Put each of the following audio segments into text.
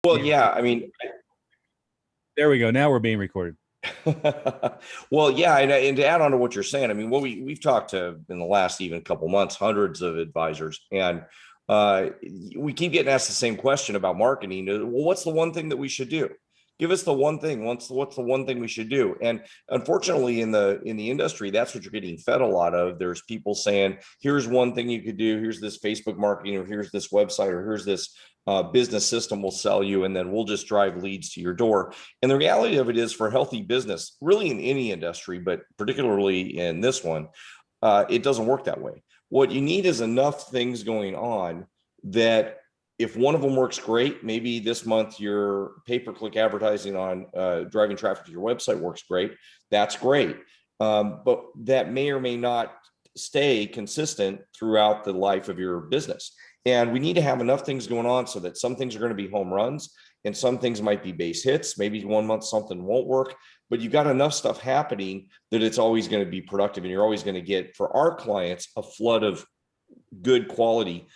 Well, Yeah. yeah, I mean, There we go. Now we're being recorded. well, yeah, and to add on to what you're saying, I mean, what we've talked to in the last even couple months, hundreds of advisors, and we keep getting asked the same question about marketing. Well, what's the one thing that we should do? Give us the one thing. What's the one thing we should do? And unfortunately, in the industry, that's what you're getting fed a lot of. There's people saying, "Here's one thing you could do. Here's this Facebook marketing, or here's this website, or here's this business system we'll sell you, and then we'll just drive leads to your door." And the reality of it is, for healthy business, really in any industry, but particularly in this one, it doesn't work that way. What you need is enough things going on that if one of them works great, maybe this month your pay-per-click advertising on driving traffic to your website works great. That's great. But that may or may not stay consistent throughout the life of your business. And we need to have enough things going on so that some things are going to be home runs and some things might be base hits. Maybe one month something won't work, but you got enough stuff happening that it's always going to be productive, and you're always going to get, for our clients, a flood of good quality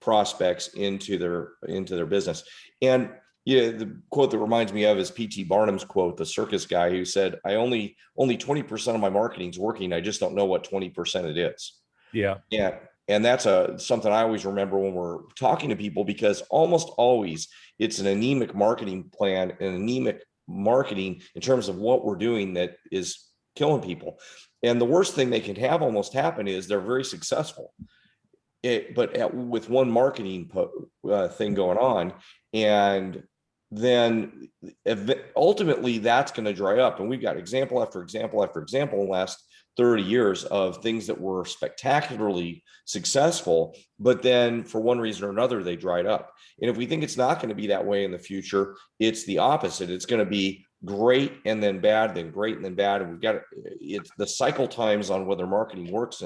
prospects into their business. And yeah, the quote that reminds me of is PT Barnum's quote, the circus guy, who said, "I only 20% of my marketing is working. I just don't know what 20% it is." Yeah. Yeah. And that's something I always remember when we're talking to people, because almost always it's an anemic marketing plan and anemic marketing in terms of what we're doing that is killing people. And the worst thing they can have almost happen is they're very successful, with one marketing thing going on, and then ultimately that's going to dry up. And we've got example after example after example in the last 30 years of things that were spectacularly successful, but then for one reason or another, they dried up. And if we think it's not going to be that way in the future, it's the opposite. It's going to be great and then bad, then great and then bad. And we've got it's the cycle times on whether marketing works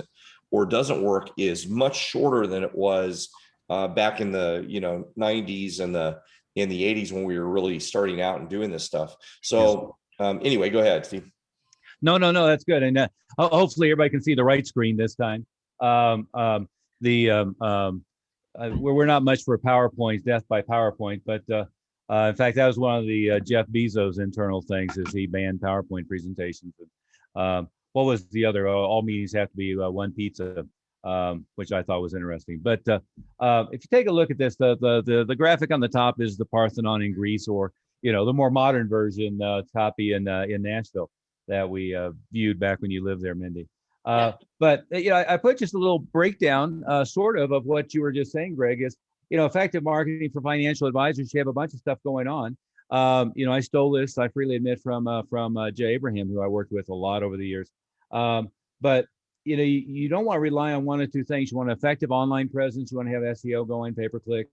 or doesn't work is much shorter than it was back in the 90s and in the 80s, when we were really starting out and doing this stuff. So anyway, go ahead, Steve. No, that's good. And hopefully everybody can see the right screen this time. We're not much for PowerPoint, death by PowerPoint, but in fact, that was one of the Jeff Bezos' internal things, is he banned PowerPoint presentations. What was the other? All meetings have to be one pizza, which I thought was interesting. But if you take a look at this, the graphic on the top is the Parthenon in Greece, or the more modern version, copy in Nashville that we viewed back when you lived there, Mindi. But I put just a little breakdown, sort of what you were just saying, Greg, is effective marketing for financial advisors. You have a bunch of stuff going on. I stole this, I freely admit, from Jay Abraham, who I worked with a lot over the years. But you don't want to rely on one or two things. You want an effective online presence. You want to have SEO going, pay-per-click,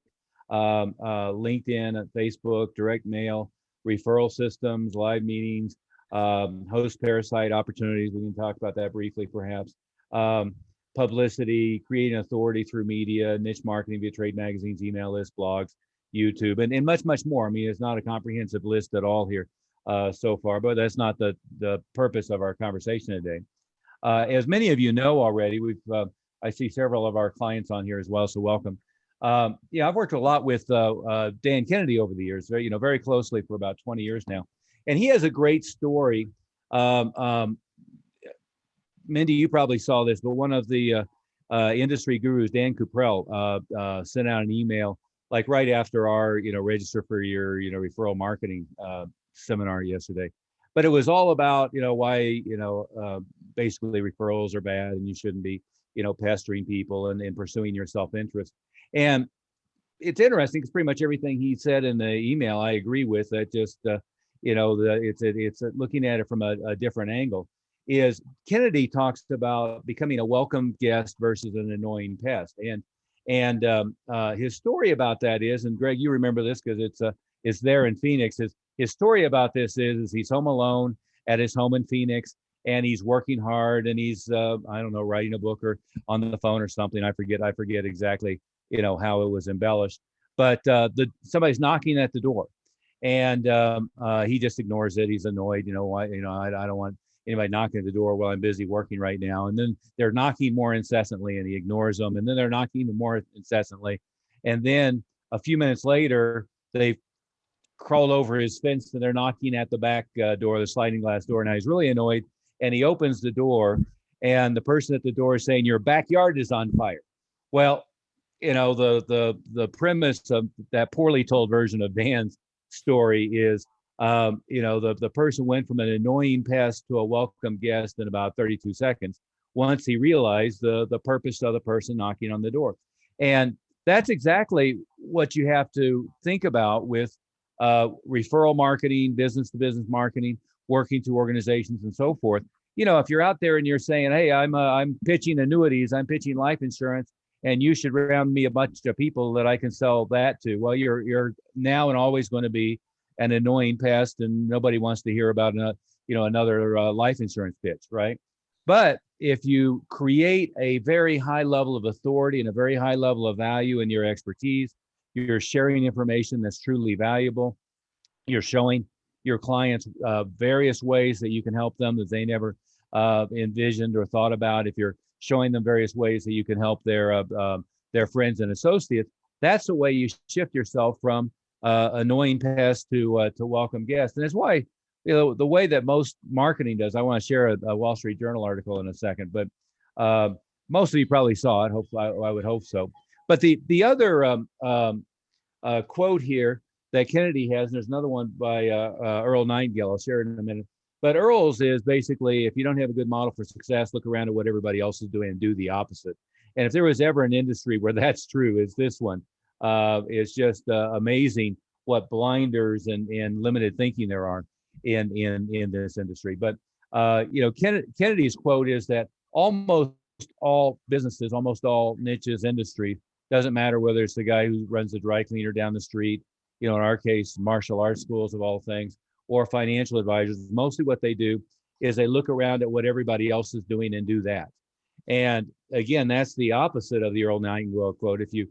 LinkedIn, Facebook, direct mail, referral systems, live meetings, host parasite opportunities. We can talk about that briefly, perhaps. Publicity, creating authority through media, niche marketing via trade magazines, email lists, blogs, YouTube, and much, much more. I mean, it's not a comprehensive list at all here so far, but that's not the purpose of our conversation today. As many of you know already, I see several of our clients on here as well, so welcome. I've worked a lot with Dan Kennedy over the years, very closely for about 20 years now, and he has a great story. Mindi, you probably saw this, but one of the industry gurus, Dan Cuprell, sent out an email like right after our, register for your, referral marketing seminar yesterday. But it was all about, why, basically referrals are bad and you shouldn't be, pestering people and pursuing your self-interest. And it's interesting because pretty much everything he said in the email, I agree with. That just, it's looking at it from a different angle. Is Kennedy talks about becoming a welcome guest versus an annoying pest, and his story about that is, and Greg, you remember this because it's there in Phoenix. His story about this is he's home alone at his home in Phoenix, and he's working hard, and he's I don't know, writing a book or on the phone or something. I forget exactly how it was embellished, but somebody's knocking at the door, and he just ignores it. He's annoyed. Why? I don't want anybody knocking at the door while I'm busy working right now. And then they're knocking more incessantly, and he ignores them. And then they're knocking more incessantly. And then a few minutes later, they crawled over his fence and they're knocking at the back door, the sliding glass door. Now he's really annoyed, and he opens the door, and the person at the door is saying, "Your backyard is on fire." Well, the premise of that poorly told version of Dan's story is, the person went from an annoying pest to a welcome guest in about 32 seconds once he realized the purpose of the person knocking on the door. And that's exactly what you have to think about with referral marketing, business to business marketing, working to organizations and so forth. If you're out there and you're saying, "Hey, I'm pitching annuities, I'm pitching life insurance, and you should round me a bunch of people that I can sell that to." Well, you're now and always going to be an annoying pest, and nobody wants to hear about another life insurance pitch, right? But if you create a very high level of authority and a very high level of value in your expertise, you're sharing information that's truly valuable. You're showing your clients various ways that you can help them that they never envisioned or thought about. If you're showing them various ways that you can help their friends and associates, that's the way you shift yourself from annoying pest to welcome guest. And that's why, the way that most marketing does. I want to share a Wall Street Journal article in a second, but most of you probably saw it. Hopefully, I would hope so. But the other quote here that Kennedy has, and there's another one by Earl Nightingale. I'll share it in a minute. But Earl's is basically, if you don't have a good model for success, look around at what everybody else is doing and do the opposite. And if there was ever an industry where that's true, it's this one. It's just amazing what blinders and limited thinking there are in this industry. But Kennedy's quote is that almost all businesses, almost all niches, industries, doesn't matter whether it's the guy who runs the dry cleaner down the street, in our case, martial arts schools of all things, or financial advisors. Mostly what they do is they look around at what everybody else is doing and do that. And again, that's the opposite of the Earl Nightingale quote. If you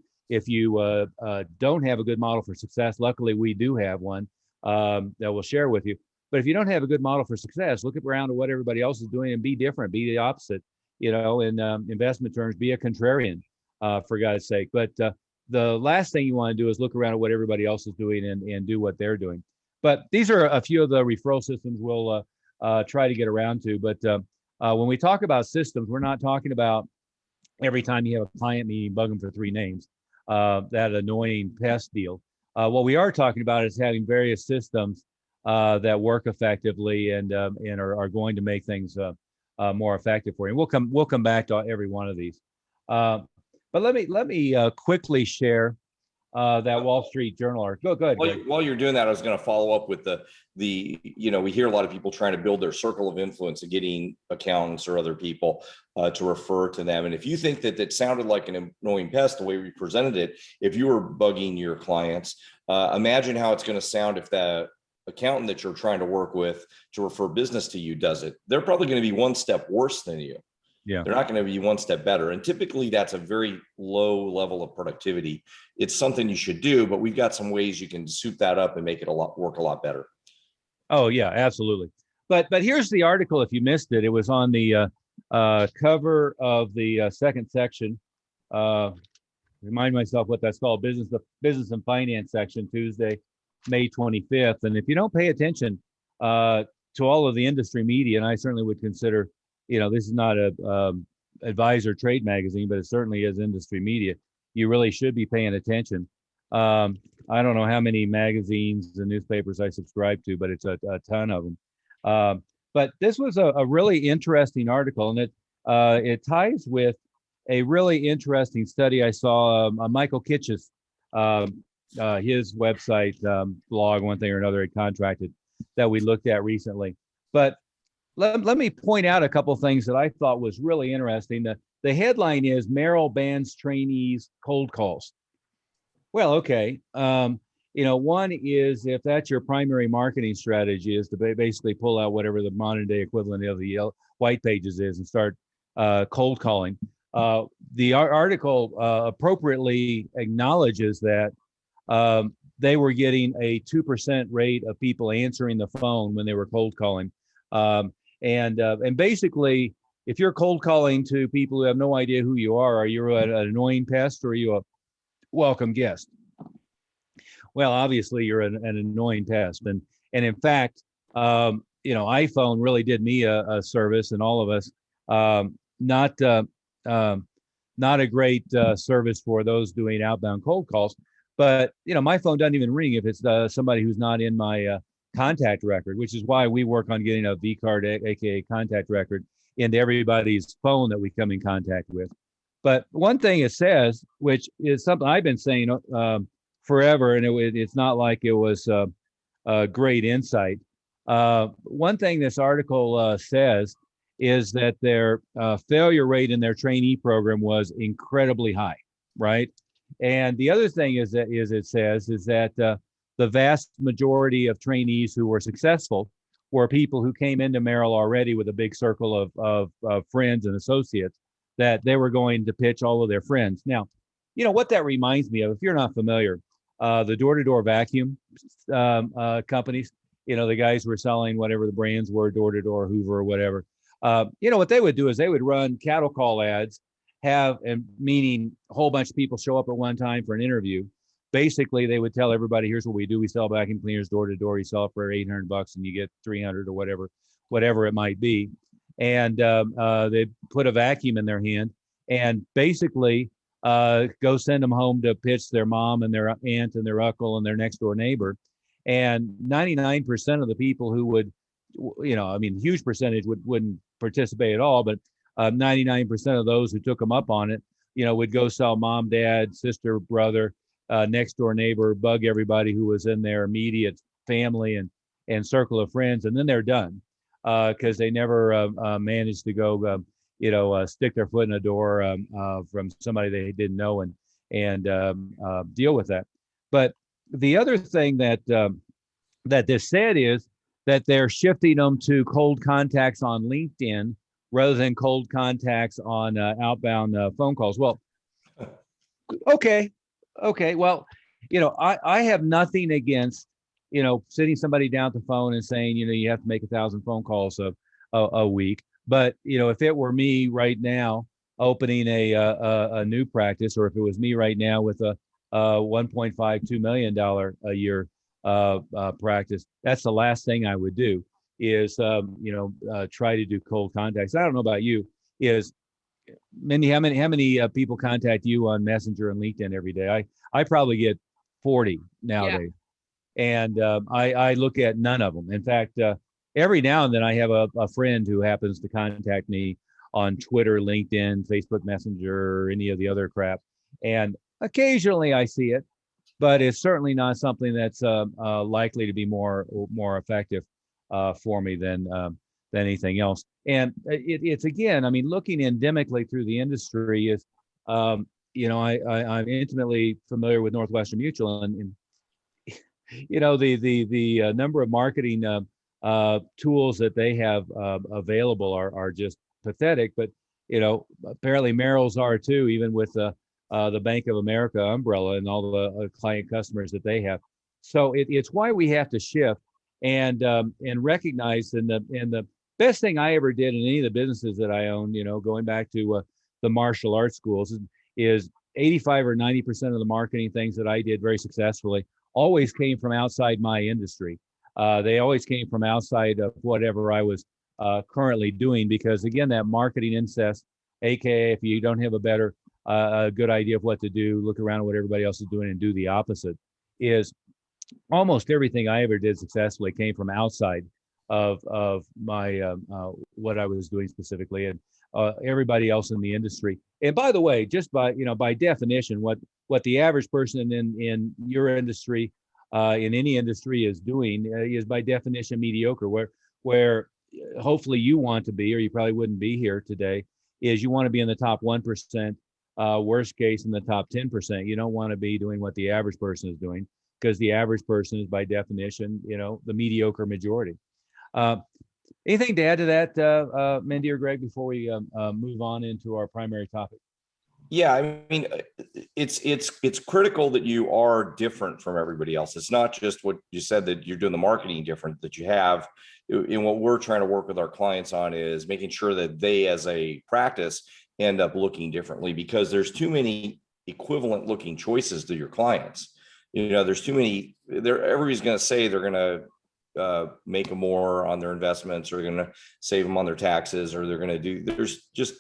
don't have a good model for success, luckily we do have one that we'll share with you. But if you don't have a good model for success, look around at what everybody else is doing and be different, be the opposite. In investment terms, be a contrarian, for God's sake. But the last thing you want to do is look around at what everybody else is doing and do what they're doing. But these are a few of the referral systems we'll try to get around to. But when we talk about systems, we're not talking about every time you have a client meeting, bug them for 3 names, that annoying pest deal. What we are talking about is having various systems that work effectively and are going to make things more effective for you. And we'll come back to every one of these. But let me quickly share that Wall Street Journal article. Go ahead. While you're doing that, I was going to follow up with we hear a lot of people trying to build their circle of influence and getting accountants or other people to refer to them. And if you think that sounded like an annoying pest, the way we presented it, if you were bugging your clients, imagine how it's going to sound if the accountant that you're trying to work with to refer business to you does it. They're probably going to be one step worse than you. Yeah. They're not going to be one step better. And typically that's a very low level of productivity. It's something you should do, but we've got some ways you can suit that up and make it work a lot better. Oh yeah, absolutely. But here's the article. If you missed it, it was on the cover of the second section. Remind myself what that's called, business and finance section, Tuesday, May 25th. And if you don't pay attention to all of the industry media, and I certainly would consider, this is not a advisor trade magazine, but it certainly is industry media. You really should be paying attention. I don't know how many magazines and newspapers I subscribe to, but it's a ton of them. But this was a really interesting article, and it ties with a really interesting study I saw on Michael Kitch's his website blog, one thing or another, had contracted, that we looked at recently. But let me point out a couple of things that I thought was really interesting. The headline is Merrill bans trainees cold calls. Well, okay. One is, if that's your primary marketing strategy, is to basically pull out whatever the modern day equivalent of the white pages is and start cold calling. The article appropriately acknowledges that they were getting a 2% rate of people answering the phone when they were cold calling. And basically, if you're cold calling to people who have no idea who you are you an annoying pest or are you a welcome guest? well, obviously you're an annoying pest. And in fact, iPhone really did me a service, and all of us, not not a great service for those doing outbound cold calls. But my phone doesn't even ring if it's somebody who's not in my contact record, which is why we work on getting a V card, aka contact record, into everybody's phone that we come in contact with. But one thing it says, which is something I've been saying forever, and it's not like it was a great insight. One thing this article says is that their failure rate in their trainee program was incredibly high, right? And the other thing is that the vast majority of trainees who were successful were people who came into Merrill already with a big circle of friends and associates that they were going to pitch all of their friends. Now, what that reminds me of, if you're not familiar, the door-to-door vacuum companies, the guys who were selling whatever the brands were, door-to-door, Hoover, or whatever. What they would do is they would run cattle call ads, meaning a whole bunch of people show up at one time for an interview. Basically, they would tell everybody, here's what we do. We sell vacuum cleaners door to door. You sell it for $800 and you get 300 or whatever it might be. And they put a vacuum in their hand and basically go send them home to pitch their mom and their aunt and their uncle and their next door neighbor. And 99% of the people who would, huge percentage wouldn't participate at all, but 99% of those who took them up on it, would go sell mom, dad, sister, brother, next door neighbor, bug everybody who was in their immediate family and circle of friends, and then they're done because they never managed to go, stick their foot in a door from somebody they didn't know and deal with that. But the other thing that this said is that they're shifting them to cold contacts on LinkedIn rather than cold contacts on outbound phone calls. Well, okay. Well, I have nothing against, sitting somebody down at the phone and saying, you have to make 1,000 phone calls a week. But, if it were me right now opening a new practice, or if it was me right now with a $1.52 million a year practice, that's the last thing I would do is, try to do cold contacts. I don't know about you. Mindi, how many people contact you on Messenger and LinkedIn every day? I probably get 40 nowadays. Yeah. And I look at none of them. In fact, every now and then I have a friend who happens to contact me on Twitter, LinkedIn, Facebook Messenger, or any of the other crap. And occasionally I see it, but it's certainly not something that's likely to be more effective for me than anything else. And it's again, looking endemically through the industry is, I'm intimately familiar with Northwestern Mutual, and the number of marketing tools that they have available are just pathetic. But apparently Merrill's are too, even with the Bank of America umbrella and all the client customers that they have. So it's why we have to shift and recognize the best thing I ever did in any of the businesses that I own, going back to the martial arts schools, is 85 or 90% of the marketing things that I did very successfully always came from outside my industry. They always came from outside of whatever I was currently doing, because again, that marketing incest, aka if you don't have a good idea of what to do, look around at what everybody else is doing and do the opposite, is almost everything I ever did successfully came from outside of my what I was doing specifically, and everybody else in the industry. And by the way, just by definition, what the average person in your industry, in any industry, is doing is by definition mediocre. Where hopefully you want to be, or you probably wouldn't be here today, is you want to be in the top 1%. Worst case in the top 10%. You don't want to be doing what the average person is doing, because the average person is by definition, the mediocre majority. Anything to add to that, Mindi or Greg, before we move on into our primary topic? Yeah, it's critical that you are different from everybody else. It's not just what you said, that you're doing the marketing different, that you have. And what we're trying to work with our clients on is making sure that they, as a practice, end up looking differently, because there's too many equivalent looking choices to your clients. there's too many there. Everybody's going to say they're going to make more on their investments, or they're going to save them on their taxes, or they're going to do, there's just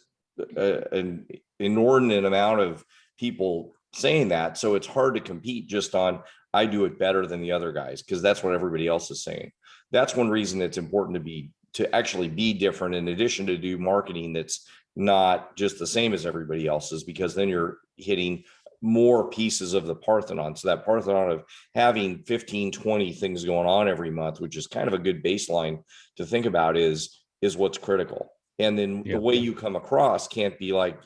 an inordinate amount of people saying that. So it's hard to compete just on, I do it better than the other guys, because that's what everybody else is saying. That's one reason it's important to actually be different, in addition to do marketing that's not just the same as everybody else's, because then you're hitting more pieces of the Parthenon. So that Parthenon of having 15, 20 things going on every month, which is kind of a good baseline to think about, is what's critical. And then the way you come across can't be like,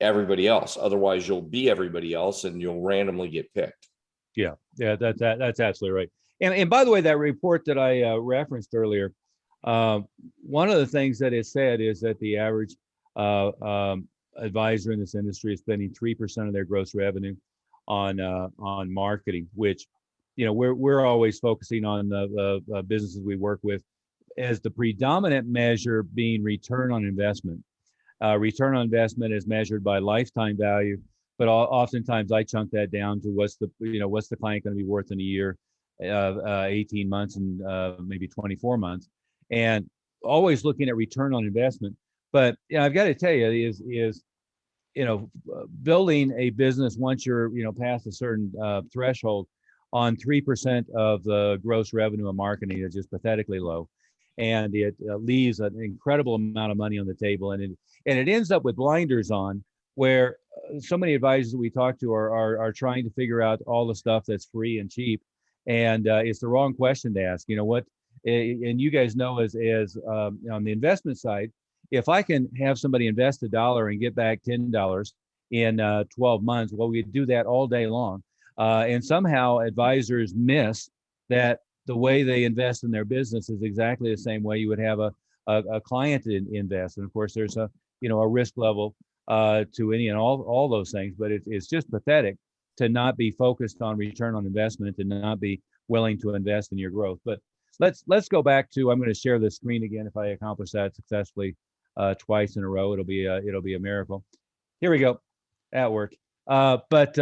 everybody else. Otherwise you'll be everybody else and you'll randomly get picked. Yeah, that's absolutely right. And by the way, that report that I referenced earlier, one of the things that it said is that the average advisor in this industry is spending 3% of their gross revenue on marketing, which, we're always focusing on the businesses we work with as the predominant measure being return on investment. Return on investment is measured by lifetime value, but oftentimes I chunk that down to what's the client going to be worth in a year, 18 months, and maybe 24 months, and always looking at return on investment. But I've got to tell you, is building a business once you're past a certain threshold on 3% of the gross revenue of marketing is just pathetically low, and it leaves an incredible amount of money on the table, and it ends up with blinders on, where so many advisors that we talk to are trying to figure out all the stuff that's free and cheap, and it's the wrong question to ask. And you guys know, as on the investment side, if I can have somebody invest $1 and get back $10 in 12 months, well, we do that all day long. And somehow advisors miss that the way they invest in their business is exactly the same way you would have a client invest. And of course, there's a risk level to any and all those things, but it's just pathetic to not be focused on return on investment and not be willing to invest in your growth. But let's go back to, I'm going to share the screen again. If I accomplish that successfully twice in a row, it'll be a miracle. Here we go. That worked. But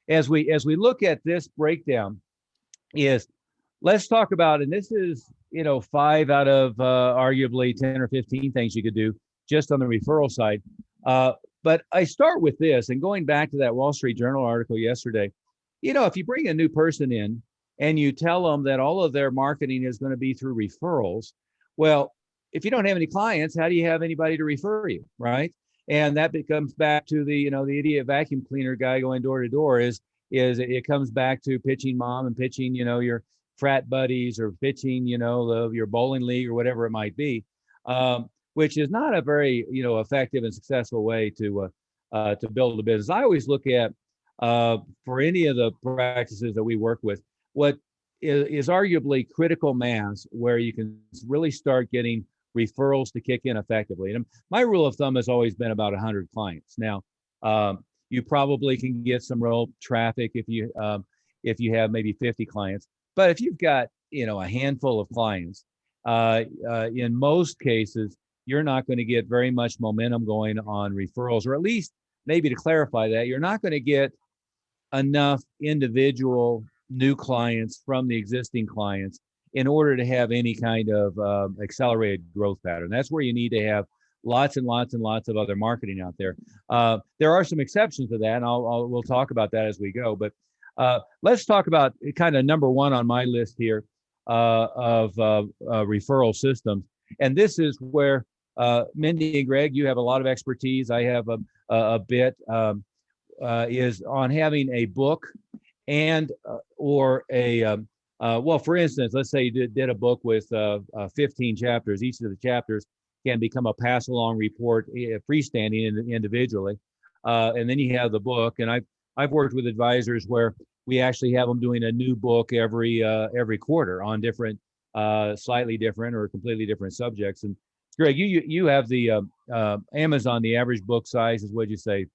as we look at this breakdown, let's talk about, and this is 5 out of arguably 10 or 15 things you could do just on the referral side. But I start with this, and going back to that Wall Street Journal article yesterday, if you bring a new person in and you tell them that all of their marketing is going to be through referrals, well, if you don't have any clients, how do you have anybody to refer you, right? And that becomes back to the the idiot vacuum cleaner guy going door to door. Is it comes back to pitching mom and pitching your frat buddies, or pitching your bowling league or whatever it might be, which is not a very effective and successful way to build a business. I always look at for any of the practices that we work with, what is arguably critical mass, where you can really start getting referrals to kick in effectively. And my rule of thumb has always been about 100 clients. Now, you probably can get some real traffic if you have maybe 50 clients. But if you've got a handful of clients, in most cases, you're not going to get very much momentum going on referrals, or at least, maybe to clarify that, you're not going to get enough individual new clients from the existing clients in order to have any kind of accelerated growth pattern. That's where you need to have lots and lots and lots of other marketing out there. There are some exceptions to that, and we'll talk about that as we go. But let's talk about kind of number one on my list here of referral systems. And this is where Mindi and Greg, you have a lot of expertise. I have a bit, is on having a book and or a well, for instance, let's say you did a book with 15 chapters. Each of the chapters can become a pass-along report, freestanding individually, and then you have the book. And I've worked with advisors where we actually have them doing a new book every quarter on different, slightly different or completely different subjects. And Greg, you have the Amazon. The average book size is, what'd you say,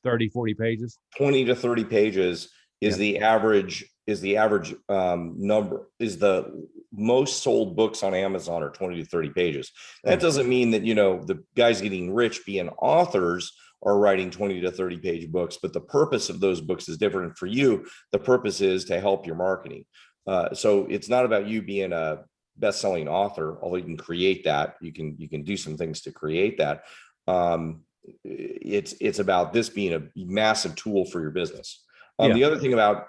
30, 40 pages? 20 to 30 pages is the average. Number is the most sold books on Amazon are 20 to 30 pages. That doesn't mean that the guys getting rich being authors are writing 20 to 30 page books, but the purpose of those books is different. For you, the purpose is to help your marketing. So it's not about you being a best-selling author, although you can create that. You can do some things to create that. It's about this being a massive tool for your business. The other thing about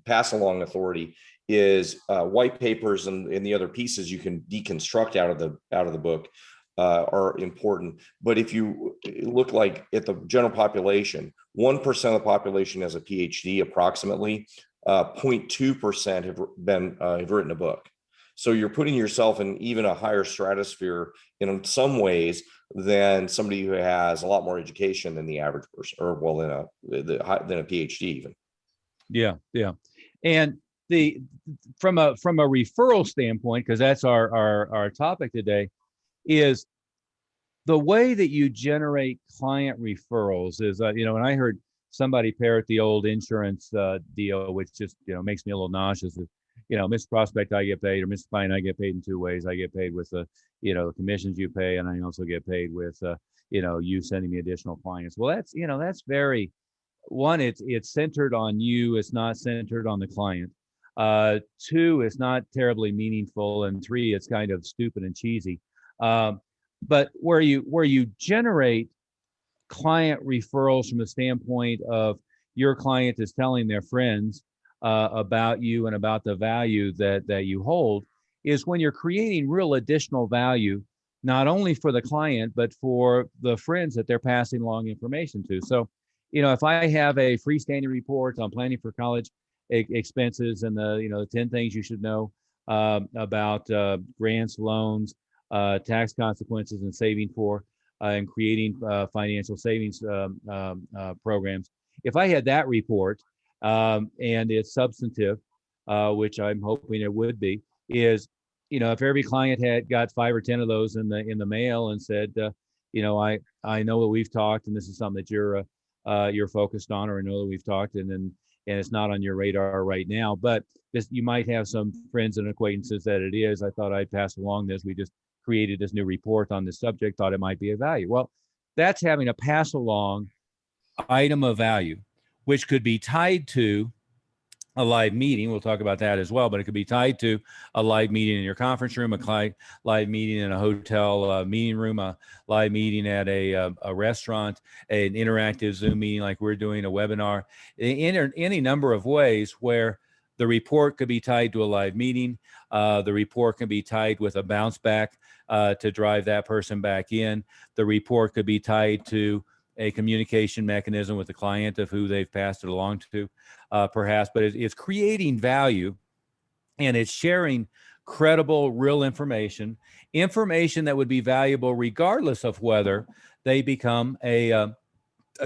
pass along authority is white papers and the other pieces you can deconstruct out of the book are important. But if you look like at the general population, 1% of the population has a PhD, approximately 0.2% have written a book. So you're putting yourself in even a higher stratosphere in some ways than somebody who has a lot more education than the average person, or well, than a PhD even. Yeah. And from a referral standpoint, because that's our topic today, is the way that you generate client referrals is, and I heard somebody parrot the old insurance deal, which just, makes me a little nauseous. Mr. Prospect, I get paid, or Mr. Client, I get paid in two ways. I get paid with the, commissions you pay, and I also get paid with, you sending me additional clients. Well, that's very, one, it's centered on you. It's not centered on the client. Two, it's not terribly meaningful. And three, it's kind of stupid and cheesy. But where you generate client referrals from the standpoint of your client is telling their friends about you and about the value that you hold, is when you're creating real additional value, not only for the client, but for the friends that they're passing along information to. So, if I have a freestanding report on planning for college expenses and the 10 things you should know about grants, loans, tax consequences, and saving for and creating financial savings programs. If I had that report and it's substantive, which I'm hoping it would be, is, if every client had got 5 or 10 of those in the mail and said, I know that we've talked and this is something that you're focused on, or I know that we've talked and it's not on your radar right now, but you might have some friends and acquaintances that it is. I thought I'd pass along this. We just created this new report on this subject, thought it might be of value. Well, that's having a pass along item of value, which could be tied to a live meeting. We'll talk about that as well, but it could be tied to a live meeting in your conference room, a live meeting in a hotel meeting room, a live meeting at a restaurant, an interactive Zoom meeting like we're doing, a webinar, in any number of ways where the report could be tied to a live meeting. The report can be tied with a bounce back to drive that person back in. The report could be tied to a communication mechanism with the client of who they've passed it along to, perhaps, but it's creating value, and it's sharing credible, real information that would be valuable regardless of whether they become a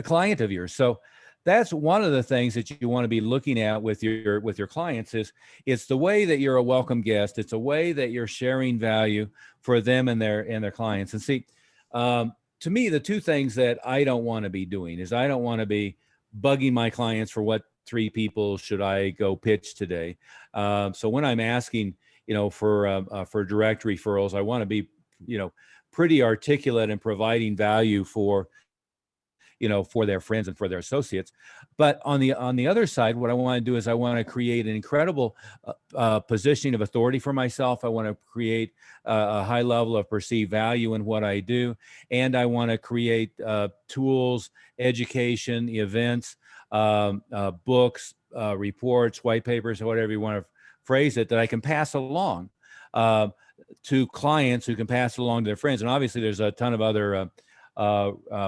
client of yours. So that's one of the things that you want to be looking at with your clients is it's the way that you're a welcome guest. It's a way that you're sharing value for them and their clients. And see, to me, the two things that I don't want to be doing is I don't want to be bugging my clients for what 3 people should I go pitch today. So when I'm asking, for direct referrals, I want to be, pretty articulate and providing value for their friends and for their associates. But on the other side, what I want to do is I want to create an incredible positioning of authority for myself. I want to create a high level of perceived value in what I do. And I want to create tools, education, events, books, reports, white papers, or whatever you want to phrase it, that I can pass along to clients who can pass it along to their friends. And obviously there's a ton of other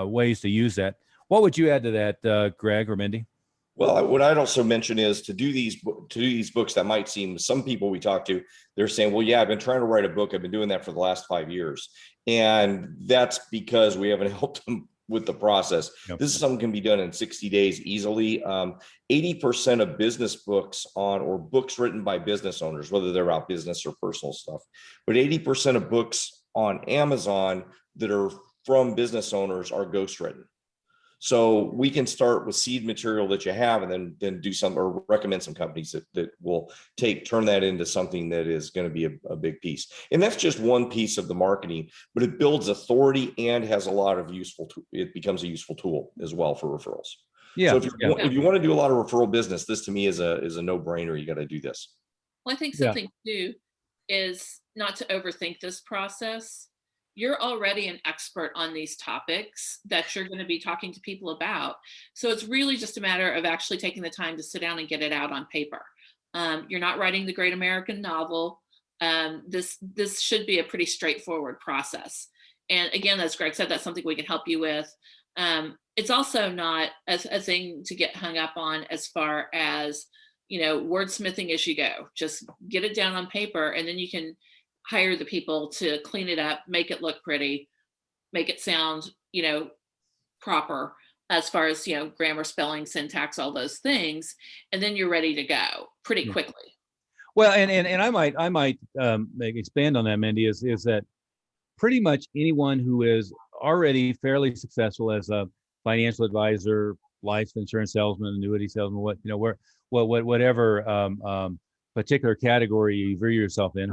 ways to use that. What would you add to that, Greg or Mindi? Well, what I'd also mention is to do these books that might seem, some people we talk to, they're saying, well, yeah, I've been trying to write a book. I've been doing that for the last 5 years. And that's because we haven't helped them with the process. Yep. This is something can be done in 60 days easily. 80% of business books or books written by business owners, whether they're about business or personal stuff, but 80% of books on Amazon that are from business owners are ghostwritten. So we can start with seed material that you have, and then do some, or recommend some companies that will turn that into something that is going to be a big piece. And that's just one piece of the marketing, but it builds authority and has a lot of it becomes a useful tool as well for referrals. Yeah. So if you want to do a lot of referral business, this to me is a no-brainer. You got to do this. Well, I think something too is not to overthink this process. You're already an expert on these topics that you're going to be talking to people about. So it's really just a matter of actually taking the time to sit down and get it out on paper. You're not writing the great American novel. This should be a pretty straightforward process. And again, as Greg said, that's something we can help you with. It's also not a thing to get hung up on as far as, wordsmithing as you go. Just get it down on paper, and then you can hire the people to clean it up, make it look pretty, make it sound, proper as far as, grammar, spelling, syntax, all those things. And then you're ready to go pretty quickly. Well, and I might expand on that, Mindi, is that pretty much anyone who is already fairly successful as a financial advisor, life insurance salesman, annuity salesman, whatever particular category you view yourself in,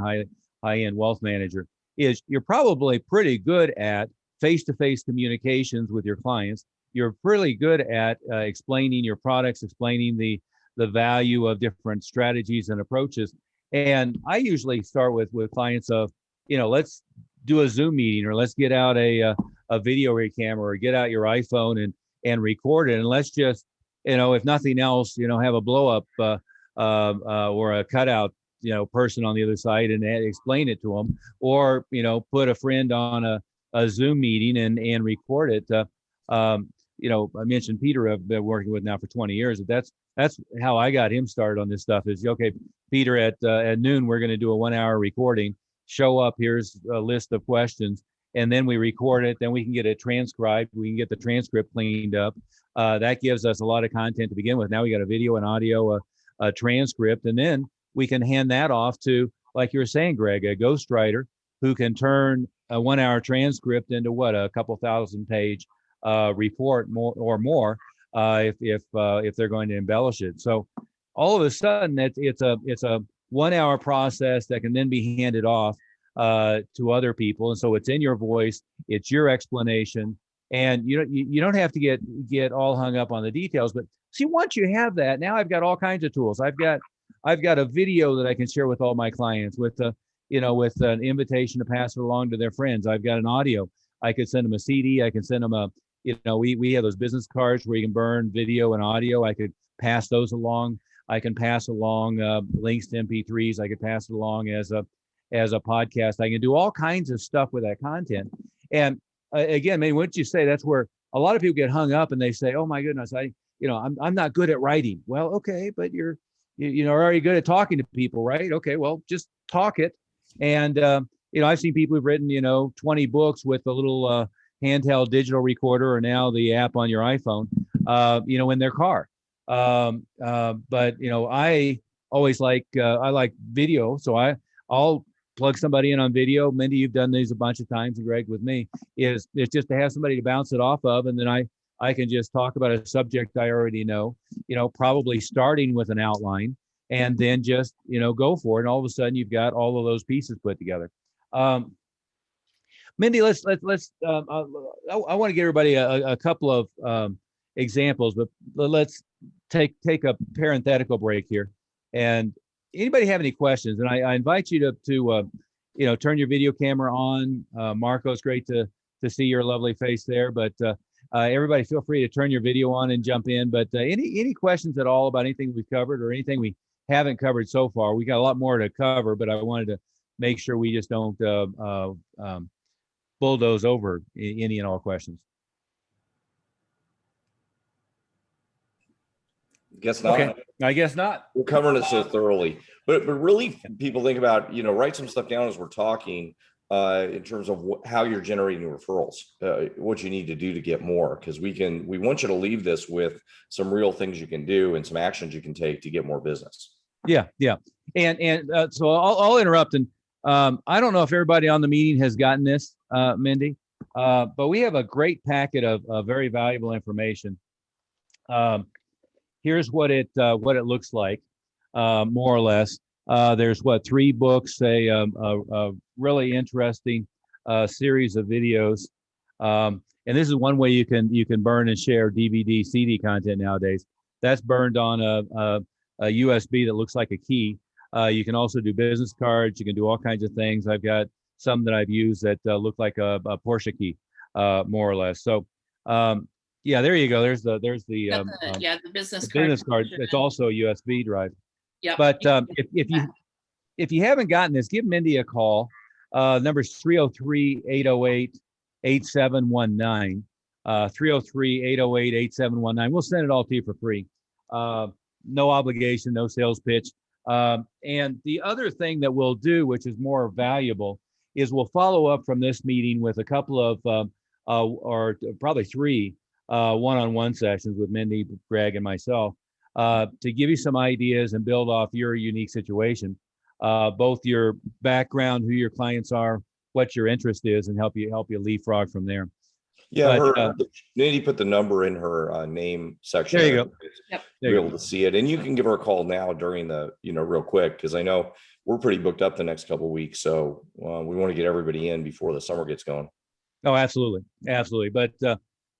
high-end wealth manager, you're probably pretty good at face-to-face communications with your clients. You're pretty good at explaining your products, explaining the value of different strategies and approaches. And I usually start with clients of, let's do a Zoom meeting, or let's get out a video camera, or get out your iPhone and record it. And let's just, if nothing else, have a blow up or a cutout, person on the other side, and explain it to them, or, put a friend on a Zoom meeting and record it. I mentioned Peter, I've been working with now for 20 years. That's how I got him started on this stuff. Is, okay, Peter, at noon, we're going to do a 1 hour recording. Show up, here's a list of questions, and then we record it. Then we can get it transcribed. We can get the transcript cleaned up. That gives us a lot of content to begin with. Now we got a video and audio, a transcript, and then we can hand that off to, like you were saying, Greg, a ghostwriter who can turn a 1 hour transcript into a couple thousand page report more if they're going to embellish it. So all of a sudden it's a 1 hour process that can then be handed off to other people. And so it's in your voice, it's your explanation, and you don't have to get all hung up on the details. But see, once you have that, now I've got all kinds of tools. I've got a video that I can share with all my clients with an invitation to pass it along to their friends. I've got an audio. I could send them a CD. I can send them we have those business cards where you can burn video and audio. I could pass those along. I can pass along links to MP3s. I could pass it along as a podcast. I can do all kinds of stuff with that content. And again, what you say, that's where a lot of people get hung up, and they say, "Oh my goodness, I'm not good at writing." Well, okay, but you're already good at talking to people, right? Okay, well, just talk it. And I've seen people who've written 20 books with a little handheld digital recorder, or now the app on your iPhone, in their car. But I always I like video, so I'll plug somebody in on video. Mindi, you've done these a bunch of times, and Greg with me, it's just to have somebody to bounce it off of, and then I can just talk about a subject I already know, probably starting with an outline, and then just go for it. And all of a sudden you've got all of those pieces put together. Mindi, let's I want to give everybody a couple of examples, but let's take a parenthetical break here. And anybody have any questions? And I invite you to turn your video camera on. Marco, it's great to see your lovely face there. But everybody, feel free to turn your video on and jump in. But any questions at all about anything we've covered or anything we haven't covered so far? We got a lot more to cover, but I wanted to make sure we just don't bulldoze over any and all questions. Guess not. Okay. I guess not. We're covering it so thoroughly, but really, people think about write some stuff down as we're talking in terms of how you're generating referrals, what you need to do to get more, because we want you to leave this with some real things you can do and some actions you can take to get more business. Yeah, and so I'll interrupt, and I don't know if everybody on the meeting has gotten this, Mindi, But we have a great packet of very valuable information. Here's what it looks like, more or less. There's 3 books, a really interesting series of videos, and this is one way you can burn and share DVD, CD content nowadays. That's burned on a USB that looks like a key. You can also do business cards. You can do all kinds of things. I've got some that I've used that look like a Porsche key, more or less. So, yeah, there you go. There's the the business card. It's also a USB drive. Yeah. But if you haven't gotten this, give Mindi a call. Number's 303-808-8719. 303-808-8719. We'll send it all to you for free. No obligation, no sales pitch. And the other thing that we'll do, which is more valuable, is we'll follow up from this meeting with a couple of, or probably 3 one-on-one sessions with Mindi, Greg, and myself, to give you some ideas and build off your unique situation, both your background, who your clients are, what your interest is, and help you leapfrog from there. Yeah, Mindi put the number in her name section. There you go. Yep. You're able to see it, and you can give her a call now during the, real quick, because I know we're pretty booked up the next couple of weeks, so we want to get everybody in before the summer gets going. Oh, absolutely, but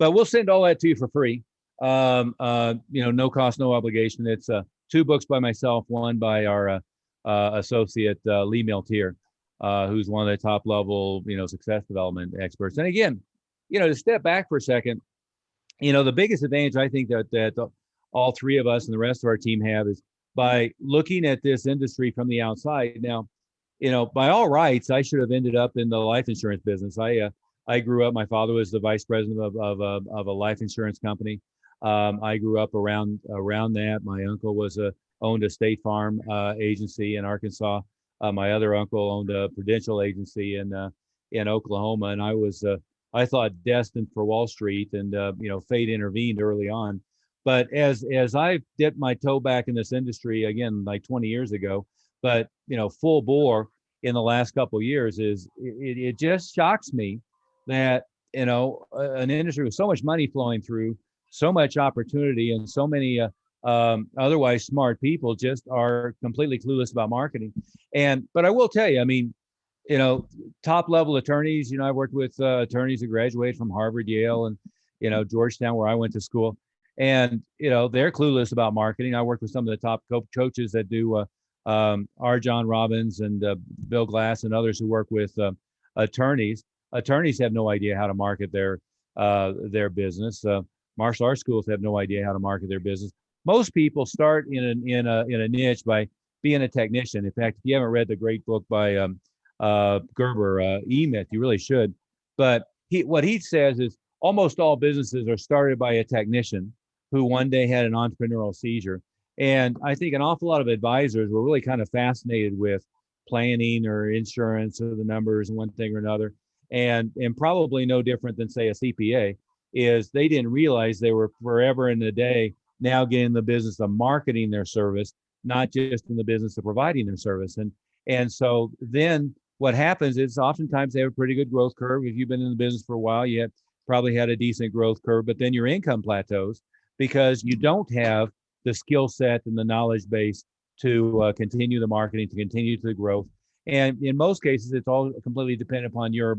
we'll send all that to you for free. No cost, no obligation. It's 2 books by myself, 1 by our associate Lee Miltier, who's one of the top level success development experts. And again, to step back for a second, the biggest advantage I think that all 3 of us and the rest of our team have is by looking at this industry from the outside. Now, by all rights, I should have ended up in the life insurance business. I grew up, my father was the vice president of a life insurance company. I grew up around that. My uncle owned a State Farm agency in Arkansas. My other uncle owned a Prudential agency in Oklahoma, and I thought destined for Wall Street, and fate intervened early on. But as I dipped my toe back in this industry again, like 20 years ago, but full bore in the last couple of years, it just shocks me that an industry with so much money flowing through, so much opportunity, and so many otherwise smart people just are completely clueless about marketing. But I will tell you, I mean, top level attorneys, I've worked with attorneys that graduated from Harvard, Yale, and, Georgetown, where I went to school. And, they're clueless about marketing. I worked with some of the top coaches that do R. John Robbins and Bill Glass and others who work with attorneys. Attorneys have no idea how to market their business. Martial arts schools have no idea how to market their business. Most people start in a niche by being a technician. In fact, if you haven't read the great book by Gerber, E-Myth, you really should. But what he says is almost all businesses are started by a technician who one day had an entrepreneurial seizure. And I think an awful lot of advisors were really kind of fascinated with planning or insurance or the numbers and one thing or another. And probably no different than, say, a CPA, is they didn't realize they were forever in a day now getting in the business of marketing their service, not just in the business of providing their service. And so then what happens is oftentimes they have a pretty good growth curve. If you've been in the business for a while, you probably had a decent growth curve, but then your income plateaus because you don't have the skill set and the knowledge base to continue the marketing, to continue the growth. And in most cases, it's all completely dependent upon your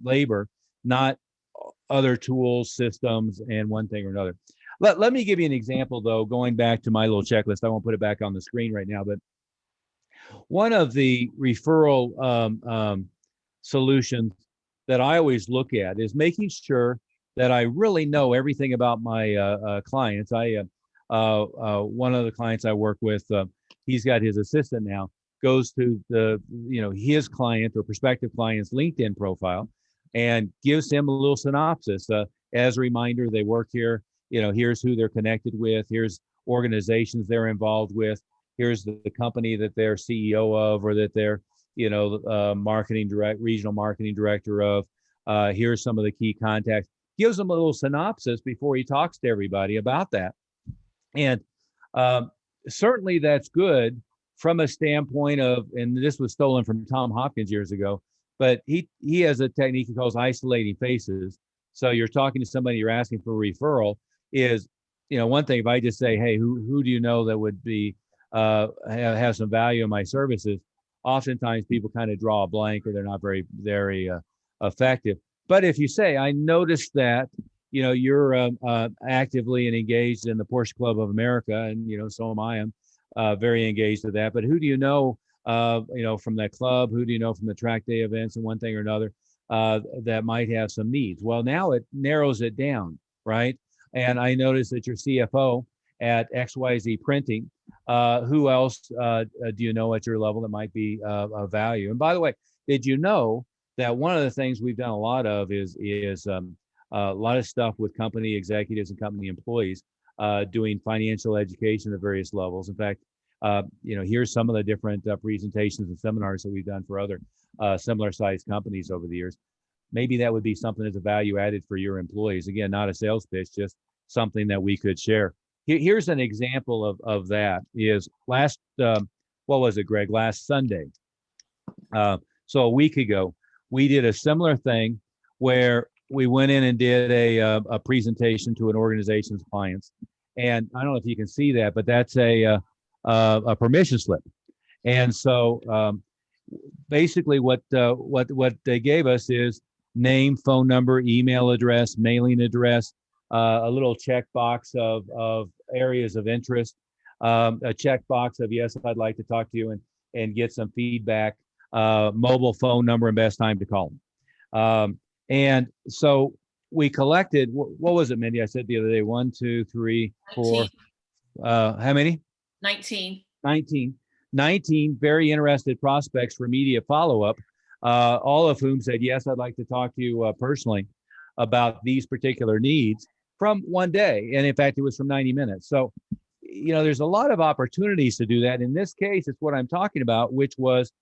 labor, not other tools, systems, and one thing or another. Let me give you an example, though, going back to my little checklist. I won't put it back on the screen right now, but one of the referral solutions that I always look at is making sure that I really know everything about my clients. One of the clients I work with, he's got his assistant now, goes to his client or prospective client's LinkedIn profile and gives him a little synopsis. As a reminder, they work here. Here's who they're connected with. Here's organizations they're involved with. Here's the company that they're CEO of, or that they're, regional marketing director of. Here's some of the key contacts. Gives them a little synopsis before he talks to everybody about that. And certainly that's good from a standpoint of, and this was stolen from Tom Hopkins years ago, but he has a technique he calls isolating faces. So you're talking to somebody, you're asking for a referral. Is, one thing if I just say, hey, who do you know that would be have some value in my services? Oftentimes people kind of draw a blank, or they're not very effective. But if you say, I noticed that you're actively and engaged in the Porsche Club of America, and so am I. I'm very engaged with that. But who do you know from that club? Who do you know from the track day events and one thing or another that might have some needs? Well, now it narrows it down, right? And I noticed that your CFO at XYZ Printing. Who else do you know at your level that might be of value? And by the way, did you know that one of the things we've done a lot of is a lot of stuff with company executives and company employees doing financial education at various levels. In fact, here's some of the different presentations and seminars that we've done for other similar sized companies over the years. Maybe that would be something as a value added for your employees. Again, not a sales pitch, just something that we could share. Here's an example of that is last, what was it, Greg? Last Sunday. So a week ago, we did a similar thing where we went in and did a presentation to an organization's clients. And I don't know if you can see that, but that's a permission slip. And so basically what they gave us is name, phone number, email address, mailing address, a little checkbox of areas of interest, a checkbox of yes, I'd like to talk to you and get some feedback, mobile phone number and best time to call them. And so we collected, what was it, Mindy? I said the other day, 1, 2, 3, 4, how many? 19. 19 very interested prospects for immediate follow-up, all of whom said, yes, I'd like to talk to you personally about these particular needs from one day. And in fact, it was from 90 minutes. So, there's a lot of opportunities to do that. In this case, it's what I'm talking about, which was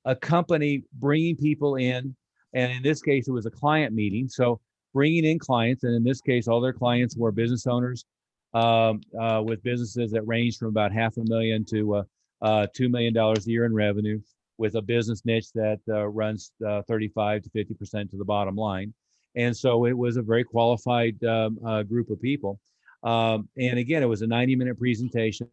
a company bringing people in. And in this case, it was a client meeting. So bringing in clients, and in this case, all their clients were business owners with businesses that range from about $500,000 to $2 million a year in revenue, with a business niche that runs 35 to 50% to the bottom line. And so it was a very qualified group of people. And again, it was a 90-minute presentation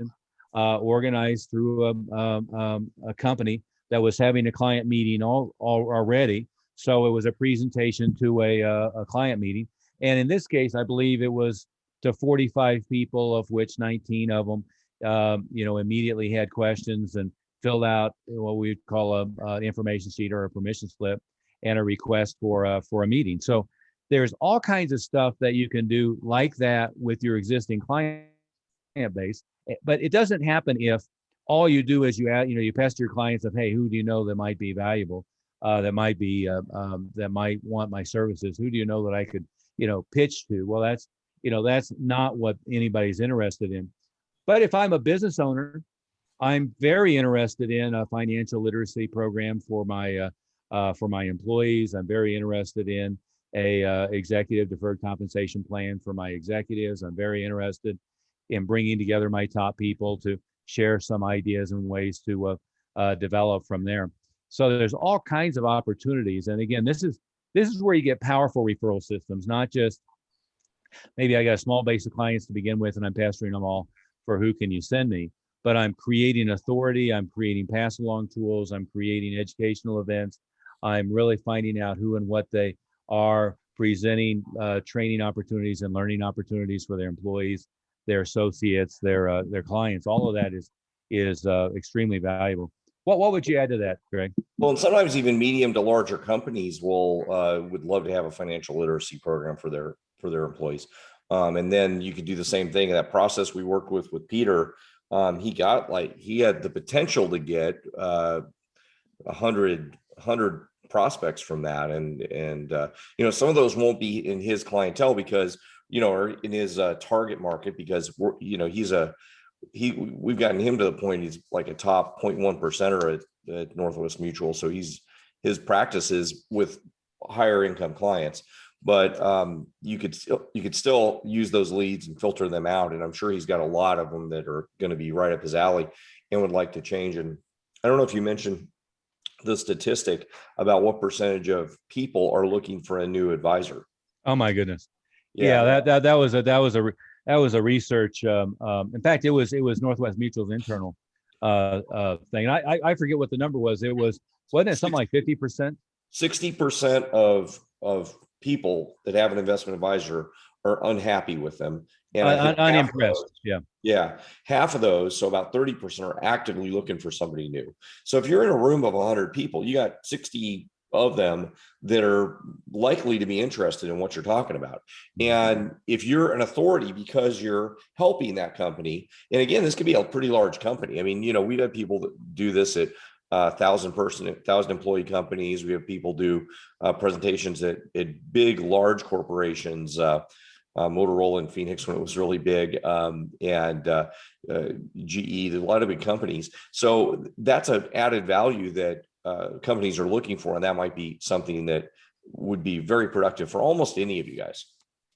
organized through a company that was having a client meeting already. So it was a presentation to a client meeting. And in this case, I believe it was to 45 people, of which 19 of them, immediately had questions and filled out what we'd call a information sheet or a permission slip and a request for a meeting. So there's all kinds of stuff that you can do like that with your existing client base, but it doesn't happen if all you do is you pester your clients of, hey, who do you know that might be valuable? That might want my services. Who do you know that I could, pitch to? Well, that's not what anybody's interested in. But if I'm a business owner, I'm very interested in a financial literacy program for my employees. I'm very interested in a executive deferred compensation plan for my executives. I'm very interested in bringing together my top people to share some ideas and ways to develop from there. So there's all kinds of opportunities. And again, this is where you get powerful referral systems, not just maybe I got a small base of clients to begin with and I'm pastoring them all for who can you send me, but I'm creating authority. I'm creating pass along tools. I'm creating educational events. I'm really finding out who and what they are, presenting training opportunities and learning opportunities for their employees, their associates, their clients. All of that is extremely valuable. What would you add to that, Greg? Well, and sometimes even medium to larger companies would love to have a financial literacy program for their employees. And then you could do the same thing. That process we worked with Peter, he had the potential to get 100 prospects from that. And some of those won't be in his clientele because, or in his target market, because we've gotten him to the point he's like a top 0.1% at Northwest Mutual. So his practice is with higher income clients, but you could still use those leads and filter them out. And I'm sure he's got a lot of them that are going to be right up his alley and would like to change. And I don't know if you mentioned the statistic about what percentage of people are looking for a new advisor. Oh my goodness. Yeah. Yeah, that was a research. In fact, it was Northwest Mutual's internal thing. I forget what the number was. Wasn't it something like 50%? 60% of people that have an investment advisor are unhappy with them. And I think Unimpressed. yeah, half of those, so about 30% are actively looking for somebody new. So if you're in a room of 100 people, you got 60 of them that are likely to be interested in what you're talking about. And if you're an authority because you're helping that company, and again, this could be a pretty large company. I mean, we've had people that do this at 1,000 employee companies. We have people do presentations at big, large corporations, Motorola in Phoenix when it was really big, and GE, a lot of big companies. So that's an added value that companies are looking for, and that might be something that would be very productive for almost any of you guys.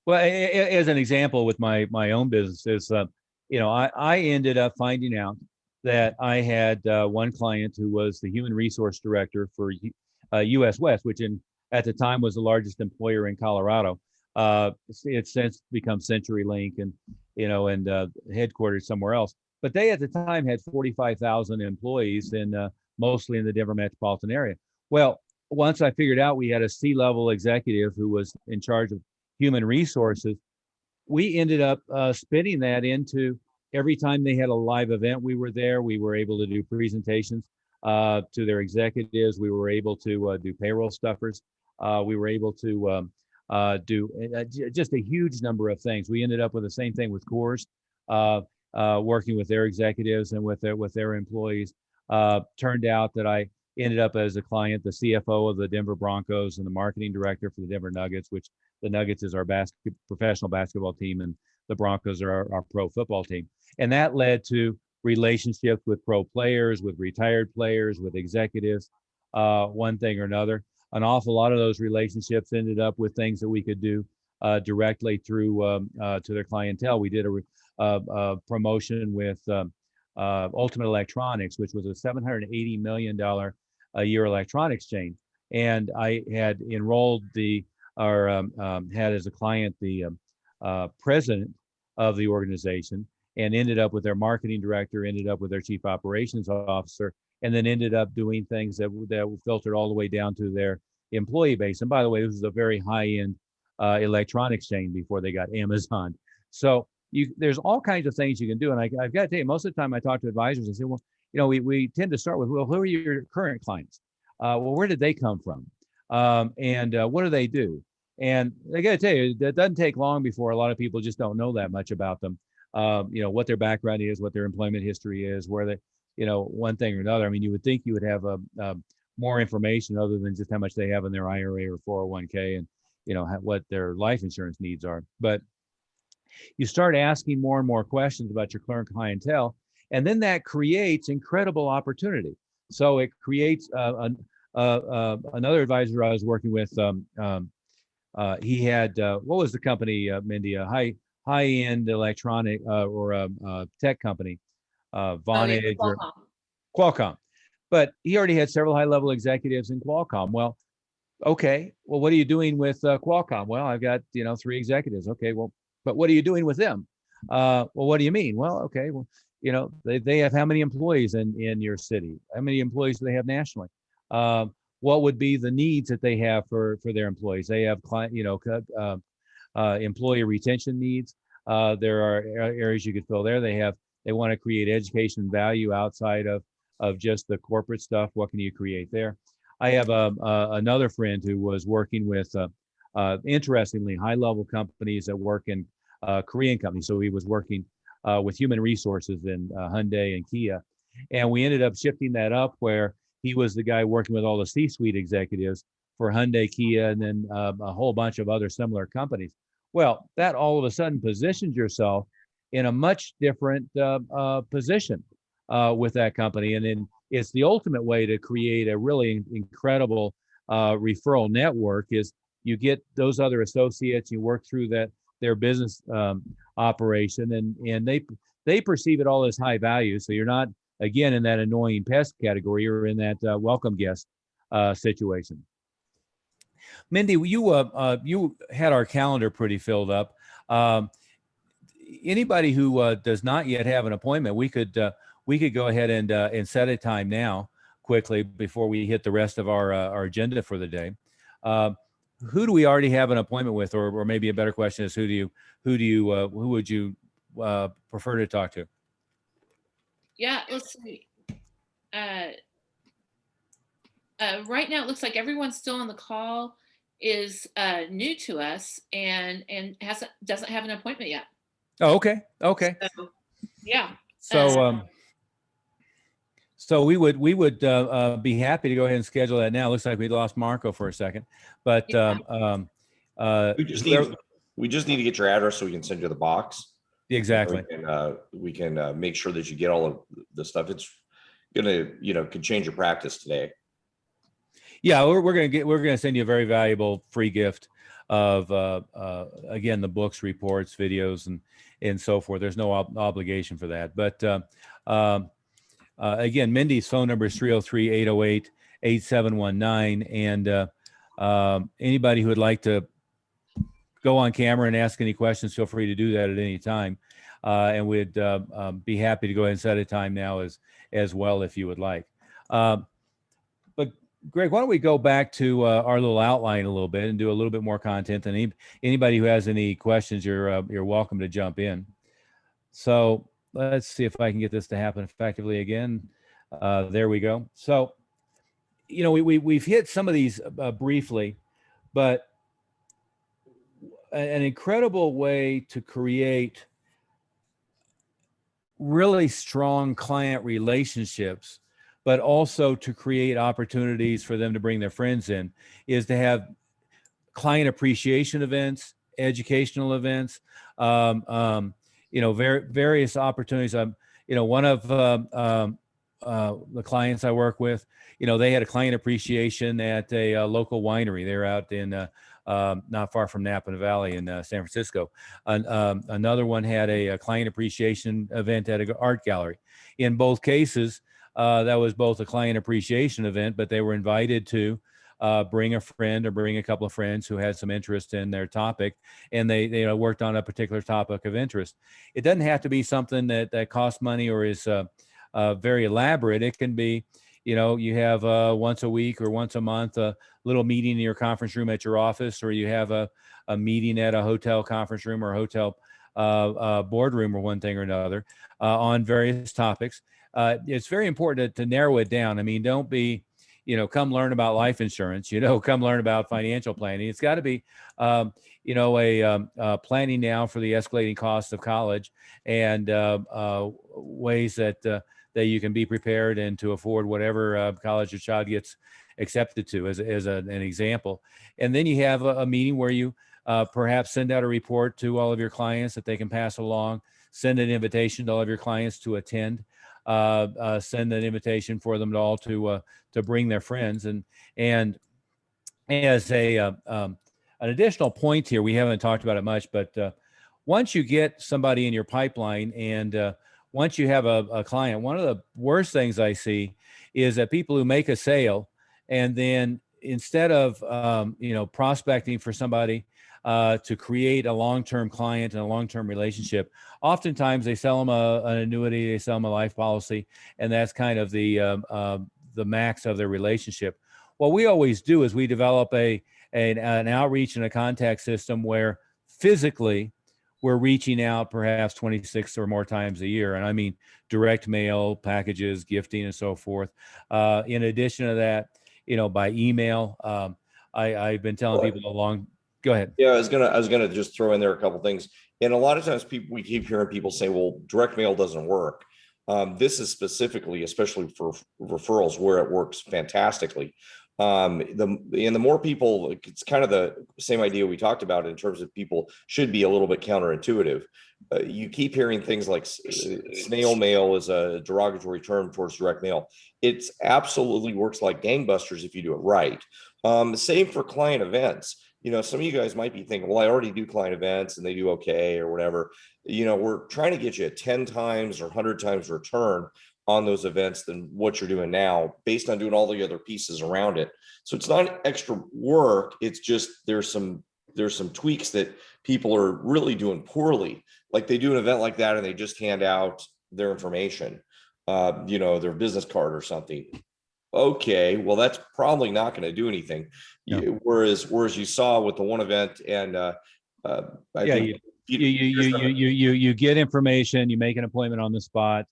Well, as an example with my own business is, I ended up finding out that I had one client who was the human resource director for US West, which at the time was the largest employer in Colorado. It's since become CenturyLink and headquartered somewhere else. But they at the time had 45,000 employees mostly in the Denver metropolitan area. Well, once I figured out we had a C-level executive who was in charge of human resources, we ended up spinning that into every time they had a live event, we were there. We were able to do presentations to their executives. We were able to do payroll stuffers. We were able to do just a huge number of things. We ended up with the same thing with Coors, working with their executives and with their employees. Turned out that I ended up as a client, the CFO of the Denver Broncos and the marketing director for the Denver Nuggets, which the Nuggets is our professional basketball team and the Broncos are our pro football team. And that led to relationships with pro players, with retired players, with executives, one thing or another. An awful lot of those relationships ended up with things that we could do directly through to their clientele. We did a promotion with Ultimate Electronics, which was a $780 million a year electronics chain. And I had enrolled had as a client the president of the organization, and ended up with their marketing director, ended up with their chief operations officer, and then ended up doing things that filtered all the way down to their employee base. And by the way, this was a very high-end electronics chain before they got Amazon. So there's all kinds of things you can do. And I've got to tell you, most of the time I talk to advisors and say, well, we tend to start with, well, who are your current clients? Well, where did they come from? And what do they do? And I got to tell you, that doesn't take long before a lot of people just don't know that much about them. What their background is, what their employment history is, where they, one thing or another. I mean, you would think you would have more information other than just how much they have in their IRA or 401k and, what their life insurance needs are. But you start asking more and more questions about your current clientele, and then that creates incredible opportunity. So it creates another advisor I was working with. He had what was the company, Mindi? A high-end electronic or tech company, Vonage or Qualcomm. But he already had several high-level executives in Qualcomm. Well, okay. Well, what are you doing with Qualcomm? Well, I've got 3 executives. Okay. Well, but what are you doing with them? Well, what do you mean? Well, okay. Well, they have how many employees in your city? How many employees do they have nationally? What would be the needs that they have for their employees? They have employee retention needs. There are areas you could fill there. They want to create education value outside of just the corporate stuff. What can you create there? I have another friend who was working with, interestingly, high-level companies that work in Korean companies. So he was working with human resources in Hyundai and Kia. And we ended up shifting that up where he was the guy working with all the C-suite executives for Hyundai, Kia, and then a whole bunch of other similar companies. Well, that all of a sudden positions yourself in a much different position with that company. And then it's the ultimate way to create a really incredible referral network is you get those other associates, you work through their business operation, and they perceive it all as high value. So you're not, again, in that annoying pest category, you're in that welcome guest situation. Mindi, you had our calendar pretty filled up. Anybody who does not yet have an appointment, we could go ahead and set a time now quickly before we hit the rest of our agenda for the day. Who do we already have an appointment with, or maybe a better question is who would you prefer to talk to? Yeah, let's see. Right now, it looks like everyone still on the call is new to us and doesn't have an appointment yet. Oh, okay. So, yeah. So we would be happy to go ahead and schedule that now. Looks like we lost Marco for a second, but Yeah. We just need to get your address so we can send you the box. Exactly. We can make sure that you get all of the stuff. It's gonna, could change your practice today. Yeah, we're gonna send you a very valuable free gift of again, the books, reports, videos, and so forth. There's no obligation for that, but again, Mindy's phone number is 303-808-8719, and anybody who would like to go on camera and ask any questions, feel free to do that at any time, and we'd be happy to go ahead and set a time now as well if you would like. But Greg, why don't we go back to our little outline a little bit and do a little bit more content, and anybody who has any questions, you're welcome to jump in. So let's see if I can get this to happen effectively again. There we go. So, we've hit some of these briefly, but an incredible way to create really strong client relationships, but also to create opportunities for them to bring their friends in, is to have client appreciation events, educational events, various opportunities. One of the clients I work with, they had a client appreciation at a local winery. They're out in not far from Napa Valley in San Francisco. Another one had a client appreciation event at an art gallery. In both cases, that was both a client appreciation event, but they were invited to bring a friend or bring a couple of friends who had some interest in their topic, and they worked on a particular topic of interest. It doesn't have to be something that costs money or is very elaborate. It can be, you have once a week or once a month a little meeting in your conference room at your office, or you have a meeting at a hotel conference room or a hotel boardroom or one thing or another on various topics. It's very important to narrow it down. I mean, don't be, come learn about life insurance, come learn about financial planning. It's got to be, planning now for the escalating costs of college, and ways that you can be prepared and to afford whatever college your child gets accepted to, as an example. And then you have a meeting where you perhaps send out a report to all of your clients that they can pass along, send an invitation to all of your clients to attend, send an invitation for them all to bring their friends. And as an additional point here, we haven't talked about it much, but once you get somebody in your pipeline and once you have a client, one of the worst things I see is that people who make a sale and then instead of prospecting for somebody to create a long-term client and a long-term relationship, oftentimes they sell them an annuity, they sell them a life policy, and that's kind of the max of their relationship. What we always do is we develop an outreach and a contact system where physically we're reaching out perhaps 26 or more times a year. And I mean direct mail, packages, gifting, and so forth. In addition to that, by email, I've been telling people along. Go ahead. Yeah, I was gonna just throw in there a couple things. And a lot of times we keep hearing people say, well, direct mail doesn't work. This is specifically, especially for referrals, where it works fantastically. The more people, it's kind of the same idea we talked about in terms of people should be a little bit counterintuitive. You keep hearing things like snail mail is a derogatory term towards direct mail. It absolutely works like gangbusters if you do it right. Same for client events. Some of you guys might be thinking, well, I already do client events and they do okay or whatever. We're trying to get you a 10 times or 100 times return on those events than what you're doing now, based on doing all the other pieces around it. So it's not extra work. It's just there's some tweaks that people are really doing poorly. Like they do an event like that and they just hand out their information, their business card or something. Okay, well, that's probably not going to do anything. No. Whereas you saw with the one event, and I think you get information, you make an appointment on the spot,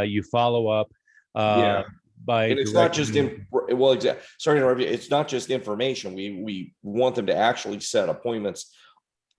you follow up yeah. by And it's not just sorry to interrupt you. It's not just information. We want them to actually set appointments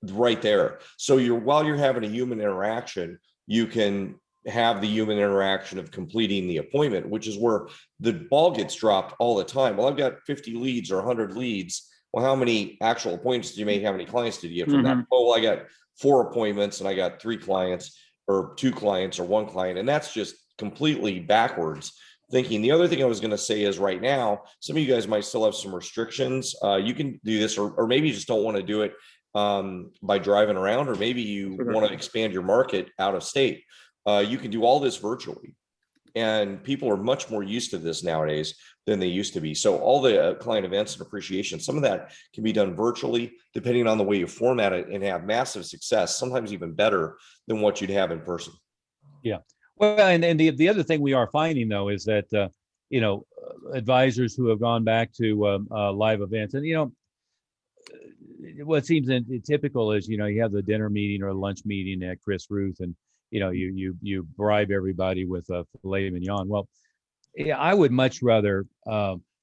right there. So while you're having a human interaction, you can have the human interaction of completing the appointment, which is where the ball gets dropped all the time. Well, I've got 50 leads or 100 leads. Well, how many actual appointments do you make? How many clients did you get from that? Oh, I got 4 appointments and I got 3 clients or 2 clients or 1 client. And that's just completely backwards thinking. The other thing I was going to say is right now, some of you guys might still have some restrictions. You can do this, or maybe you just don't want to do it by driving around, or maybe you want to expand your market out of state. You can do all this virtually, and people are much more used to this nowadays than they used to be. So all the client events and appreciation, some of that can be done virtually, depending on the way you format it, and have massive success, sometimes even better than what you'd have in person. Yeah. Well, and the other thing we are finding though is that advisors who have gone back to live events, and what seems typical is you have the dinner meeting or a lunch meeting at Chris Ruth, and you bribe everybody with a filet mignon. Well, yeah, I would much rather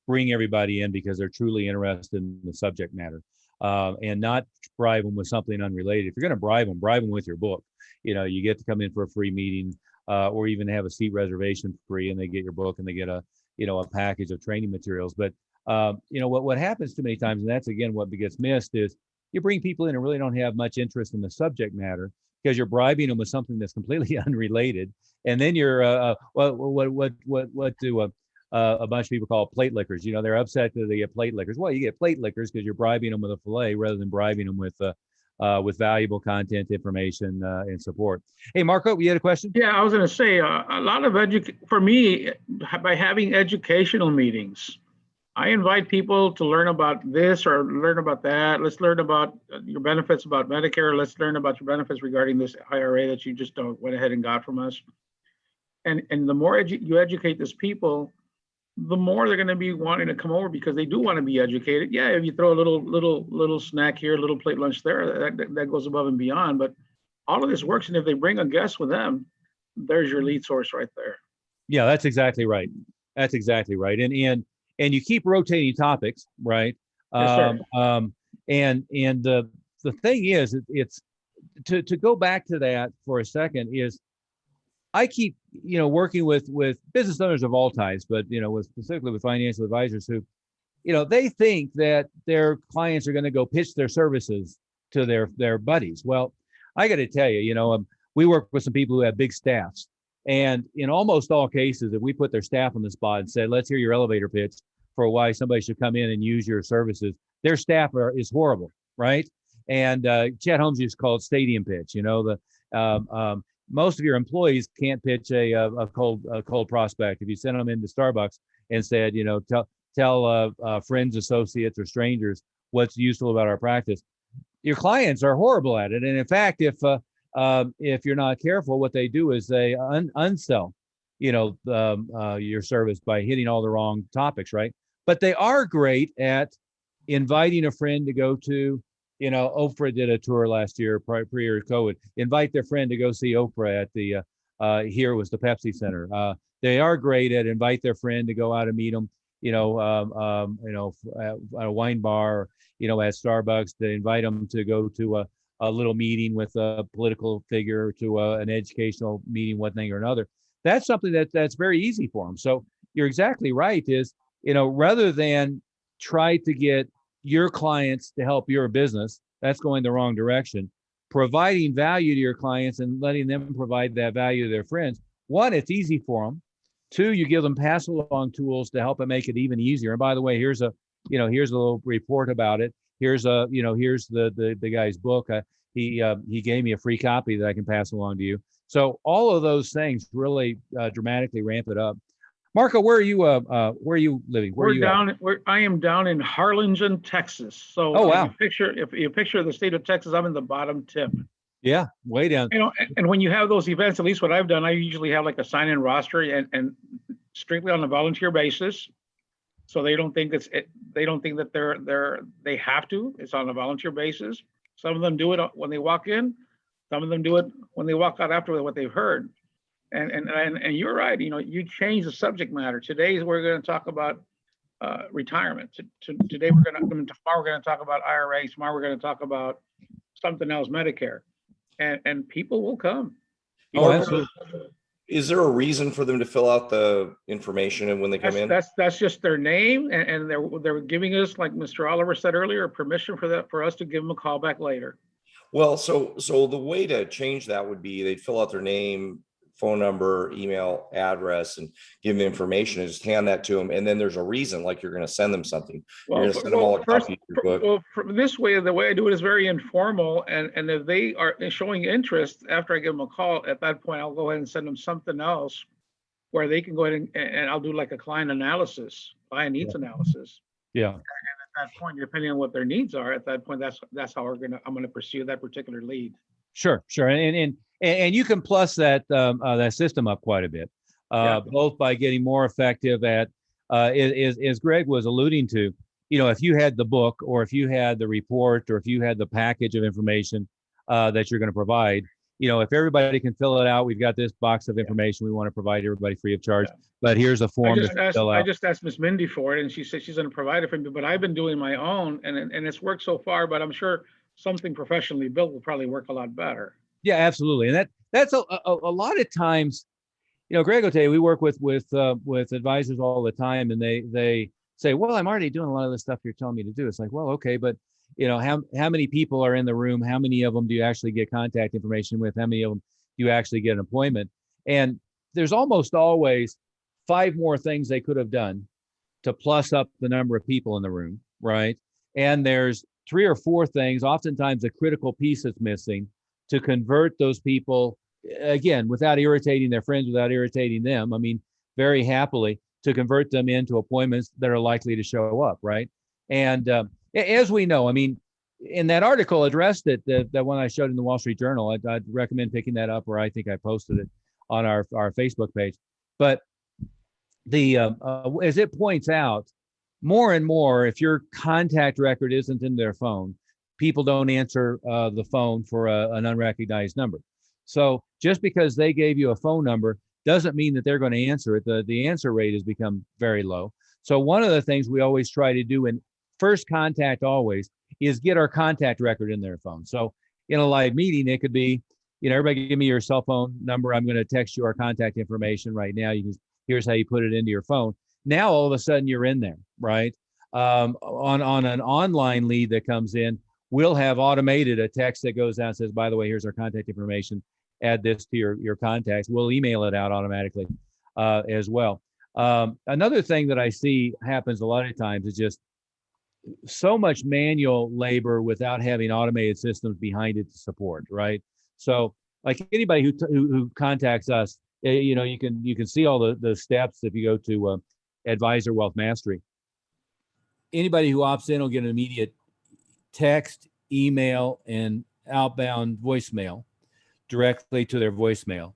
bring everybody in because they're truly interested in the subject matter, and not bribe them with something unrelated. If you're going to bribe them with your book. You get to come in for a free meeting, or even have a seat reservation free, and they get your book and they get a package of training materials. But what happens too many times, and that's again what gets missed, is you bring people in and really don't have much interest in the subject matter, because you're bribing them with something that's completely unrelated, and then you're what do a bunch of people call plate lickers? They're upset that they get plate lickers. Well, you get plate lickers because you're bribing them with a fillet rather than bribing them with valuable content, information, and support. Hey, Marco, you had a question? Yeah, I was going to say a lot of for me, by having educational meetings, I invite people to learn about this or learn about that. Let's learn about your benefits about Medicare. Let's learn about your benefits regarding this IRA that you just went ahead and got from us. And the more you educate these people, the more they're going to be wanting to come over, because they do want to be educated. Yeah, if you throw a little snack here, a little plate lunch there, that goes above and beyond. But all of this works, and if they bring a guest with them, there's your lead source right there. Yeah, that's exactly right. That's exactly right. And you keep rotating topics, right? Yes, and the thing is, it's to go back to that for a second, is I keep working with business owners of all types, but specifically with financial advisors who they think that their clients are going to go pitch their services to their buddies. Well, I got to tell you, we work with some people who have big staffs, and in almost all cases, if we put their staff on the spot and said, let's hear your elevator pitch for why somebody should come in and use your services, their staff is horrible, right? And Chet Holmes used to call it stadium pitch. Most of your employees can't pitch a cold prospect. If you send them into Starbucks and said, tell friends, associates, or strangers what's useful about our practice, your clients are horrible at it. And in fact, if you're not careful, what they do is they unsell, your service by hitting all the wrong topics, right? But they are great at inviting a friend to go to. Oprah did a tour last year, prior to COVID. Invite their friend to go see Oprah at the here was the Pepsi Center. They are great at invite their friend to go out and meet them, at a wine bar, at Starbucks, to invite them to go to a little meeting with a political figure, to an educational meeting, one thing or another. That's something that's very easy for them. So you're exactly right. Is rather than try to get your clients to help your business, that's going the wrong direction. Providing value to your clients and letting them provide that value to their friends. One, it's easy for them. Two, you give them pass along tools to help them make it even easier. And by the way, here's a little report about it. Here's the guy's book. he gave me a free copy that I can pass along to you. So all of those things really dramatically ramp it up. Marco, where are you living? Where are you at? I am down in Harlingen, Texas. So Oh, wow. if you picture the state of Texas, I'm in the bottom tip. Yeah, way down. You know, and when you have those events, at least what I've done, I usually have like a sign-in roster and strictly on a volunteer basis. So they don't think that they have to. It's on a volunteer basis. Some of them do it when they walk in. Some of them do it when they walk out after what they've heard. And you're right. You know, you change the subject matter. Today we're going to talk about retirement. Tomorrow we're going to talk about IRA. Tomorrow we're going to talk about something else, Medicare, and people will come. Oh, absolutely. Is there a reason for them to fill out the information and when they come in? That's just their name, and they're giving us, like Mr. Oliver said earlier, permission for us to give them a call back later. Well, so the way to change that would be they'd fill out their name, phone number, email, address, and give them the information and just hand that to them. And then there's a reason, like you're going to send them something. You're going to send them all a copy of your book. Well, this way, the way I do it is very informal. And if they are showing interest after I give them a call, at that point, I'll go ahead and send them something else where they can go ahead and I'll do like a client needs analysis. Yeah. And at that point, depending on what their needs are, at that point, that's how I'm going to pursue that particular lead. Sure. And you can plus that system up quite a bit, both by getting more effective at, as Greg was alluding to, you know, if you had the book or if you had the report or if you had the package of information that you're going to provide, you know, if everybody can fill it out, we've got this box of information we want to provide everybody free of charge, but here's a form to fill out. I just asked Miss Mindi for it, and she said she's going to provide it for me, but I've been doing my own, and it's worked so far, but I'm sure something professionally built will probably work a lot better. Yeah, absolutely. And that's a lot of times, you know, Greg will tell you, we work with advisors all the time, and they say, well, I'm already doing a lot of the stuff you're telling me to do. It's like, well, okay, but you know, how many people are in the room? How many of them do you actually get contact information with? How many of them do you actually get an appointment? And there's almost always 5 more things they could have done to plus up the number of people in the room, right? And there's 3 or 4 things, oftentimes a critical piece that's missing, to convert those people, again, without irritating their friends, without irritating them, I mean, very happily, to convert them into appointments that are likely to show up, right? And as we know, I mean, in that article addressed it, that one I showed in the Wall Street Journal, I'd recommend picking that up, or I think I posted it on our Facebook page. But as it points out, more and more, if your contact record isn't in their phone, people don't answer the phone for an unrecognized number. So just because they gave you a phone number doesn't mean that they're going to answer it. The answer rate has become very low. So one of the things we always try to do in first contact always is get our contact record in their phone. So in a live meeting, it could be, you know, everybody give me your cell phone number. I'm going to text you our contact information right now. Here's how you put it into your phone. Now, all of a sudden you're in there, right? On an online lead that comes in, we'll have automated a text that goes out and says, by the way, here's our contact information. Add this to your contacts. We'll email it out automatically as well. Another thing that I see happens a lot of times is just so much manual labor without having automated systems behind it to support, right? So like anybody who contacts us, you know, you can see all the steps if you go to Advisor Wealth Mastery. Anybody who opts in will get an immediate text, email, and outbound voicemail directly to their voicemail.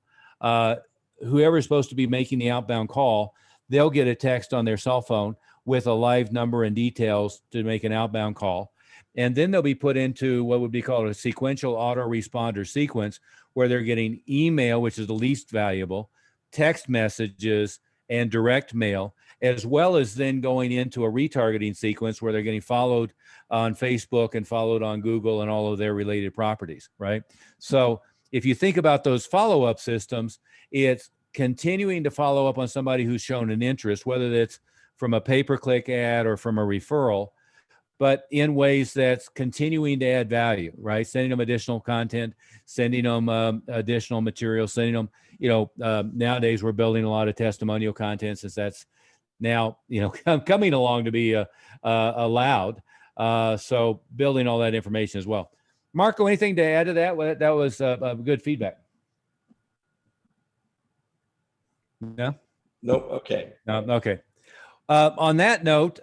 Whoever's supposed to be making the outbound call, they'll get a text on their cell phone with a live number and details to make an outbound call. And then they'll be put into what would be called a sequential autoresponder sequence, where they're getting email, which is the least valuable, text messages, and direct mail, as well as then going into a retargeting sequence where they're getting followed on Facebook and followed on Google and all of their related properties, right? So if you think about those follow-up systems, it's continuing to follow up on somebody who's shown an interest, whether that's from a pay-per-click ad or from a referral, but in ways that's continuing to add value, right? Sending them additional content, sending them additional material, sending them, you know, nowadays we're building a lot of testimonial content since that's now, you know, coming along to be allowed. So building all that information as well. Marco, anything to add to that? Well, that was good feedback. No? Nope. Okay. No, okay. On that note,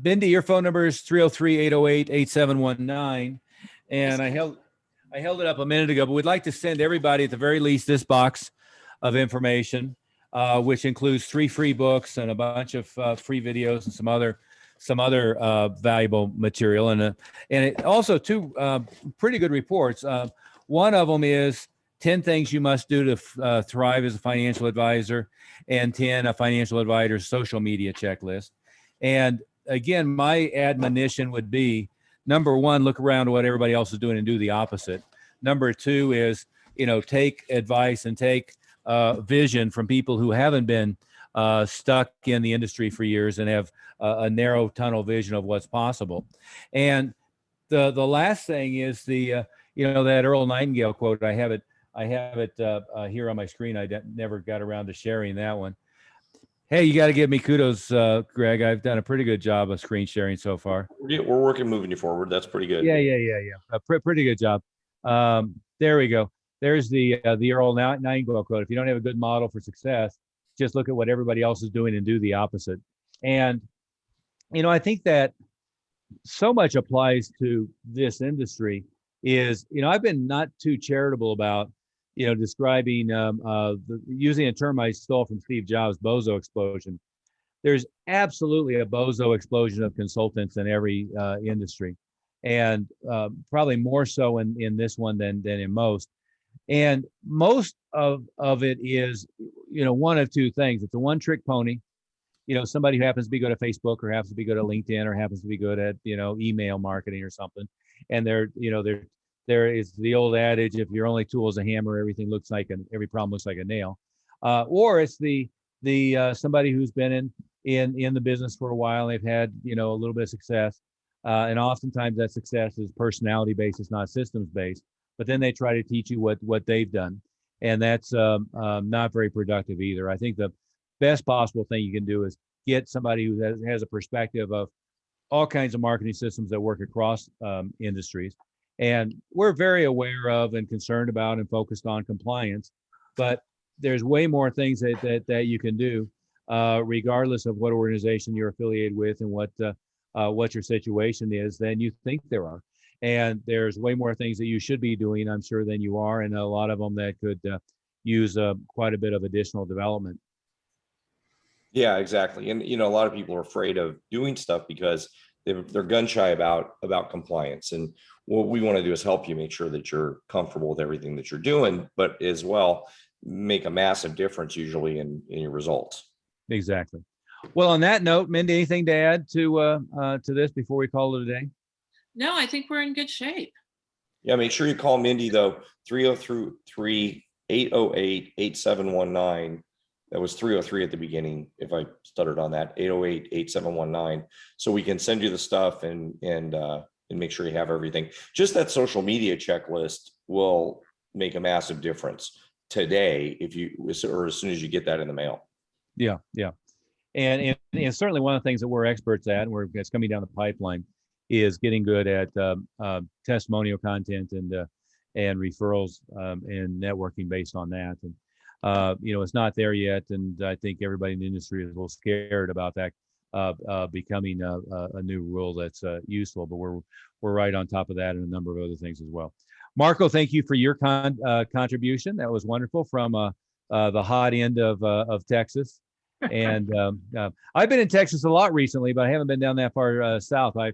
Mindi, your phone number is 303-808-8719. And I held it up a minute ago, but we'd like to send everybody at the very least this box of information, which includes 3 free books and a bunch of free videos and some other valuable material, and it also 2 pretty good reports. One of them is 10 things you must do to thrive as a financial advisor, and 10 a financial advisor's social media checklist. And again, my admonition would be, number 1, look around what everybody else is doing and do the opposite. Number 2 is, take advice and take vision from people who haven't been stuck in the industry for years and have a narrow tunnel vision of what's possible. And the last thing is that Earl Nightingale quote. I have it here on my screen. I never got around to sharing that one. Hey, you got to give me kudos, Greg. I've done a pretty good job of screen sharing so far. We're working, moving you forward. That's pretty good. Yeah. Pretty good job. There we go. There's the Earl Nightingale quote. If you don't have a good model for success, just look at what everybody else is doing and do the opposite. And, I think that so much applies to this industry is, I've been not too charitable about, describing, using a term I stole from Steve Jobs, bozo explosion. There's absolutely a bozo explosion of consultants in every industry, and probably more so in this one than in most. And most of it is, one of 2 things. It's a one-trick pony. Somebody who happens to be good at Facebook, or happens to be good at LinkedIn, or happens to be good at, email marketing or something. And there is the old adage, if your only tool is a hammer, every problem looks like a nail. Or it's the somebody who's been in the business for a while, and they've had, a little bit of success. And oftentimes that success is personality based, it's not systems based. But then they try to teach you what they've done. And that's not very productive either. I think the best possible thing you can do is get somebody who has a perspective of all kinds of marketing systems that work across industries. And we're very aware of and concerned about and focused on compliance, but there's way more things that you can do, regardless of what organization you're affiliated with and what your situation is, than you think there are. And there's way more things that you should be doing, I'm sure, than you are, and a lot of them that could use quite a bit of additional development. Yeah, exactly. And, a lot of people are afraid of doing stuff because they're gun shy about compliance. And what we want to do is help you make sure that you're comfortable with everything that you're doing, but as well, make a massive difference usually in your results. Exactly. Well, on that note, Mindi, anything to add to this before we call it a day? No, I think we're in good shape. Yeah, make sure you call Mindi though, 303-808-8719. That was 303 at the beginning, if I stuttered on that, 808-8719. So we can send you the stuff and make sure you have everything. Just that social media checklist will make a massive difference today or as soon as you get that in the mail. Yeah. And certainly one of the things that we're experts at, and it's coming down the pipeline, is getting good at testimonial content and referrals and networking based on that. And it's not there yet, and I think everybody in the industry is a little scared about that becoming a new rule that's useful. But we're right on top of that and a number of other things as well. Marco, thank you for your contribution. That was wonderful from the hot end of Texas. And I've been in Texas a lot recently, but I haven't been down that far south. I've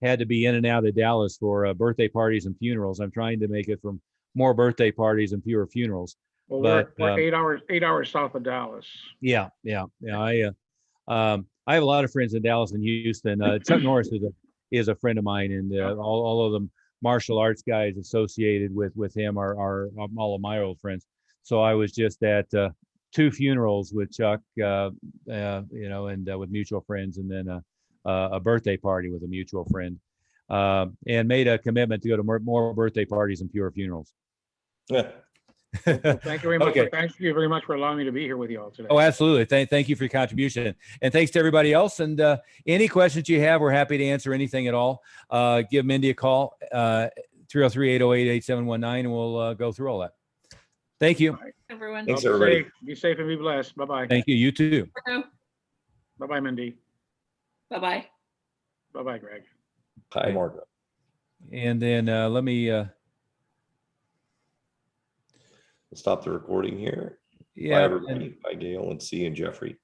had to be in and out of Dallas for birthday parties and funerals. I'm trying to make it from more birthday parties and fewer funerals. Well, but we're 8 hours south of Dallas. Yeah. I have a lot of friends in Dallas and Houston. Chuck Norris is a friend of mine, and all of the martial arts guys associated with him are all of my old friends. So I was just at 2 funerals with Chuck, and with mutual friends, and then a birthday party with a mutual friend, and made a commitment to go to more birthday parties and fewer funerals. Yeah. Well, thank you very much. Okay. Thank you very much for allowing me to be here with you all today. Oh, absolutely. Thank you for your contribution. And thanks to everybody else. And any questions you have, we're happy to answer anything at all. Give Mindi a call, 303-808-8719, and we'll go through all that. Thank you. Everyone. Thanks, Well, everybody. Be safe and be blessed. Bye-bye. Thank you. You too. Bye-bye, Mindy. Bye-bye. Bye-bye, Greg. Hi, Marco. And then let me, Stop the recording here. Bye, yeah. everybody. Bye, Gail, and C and Jeffrey.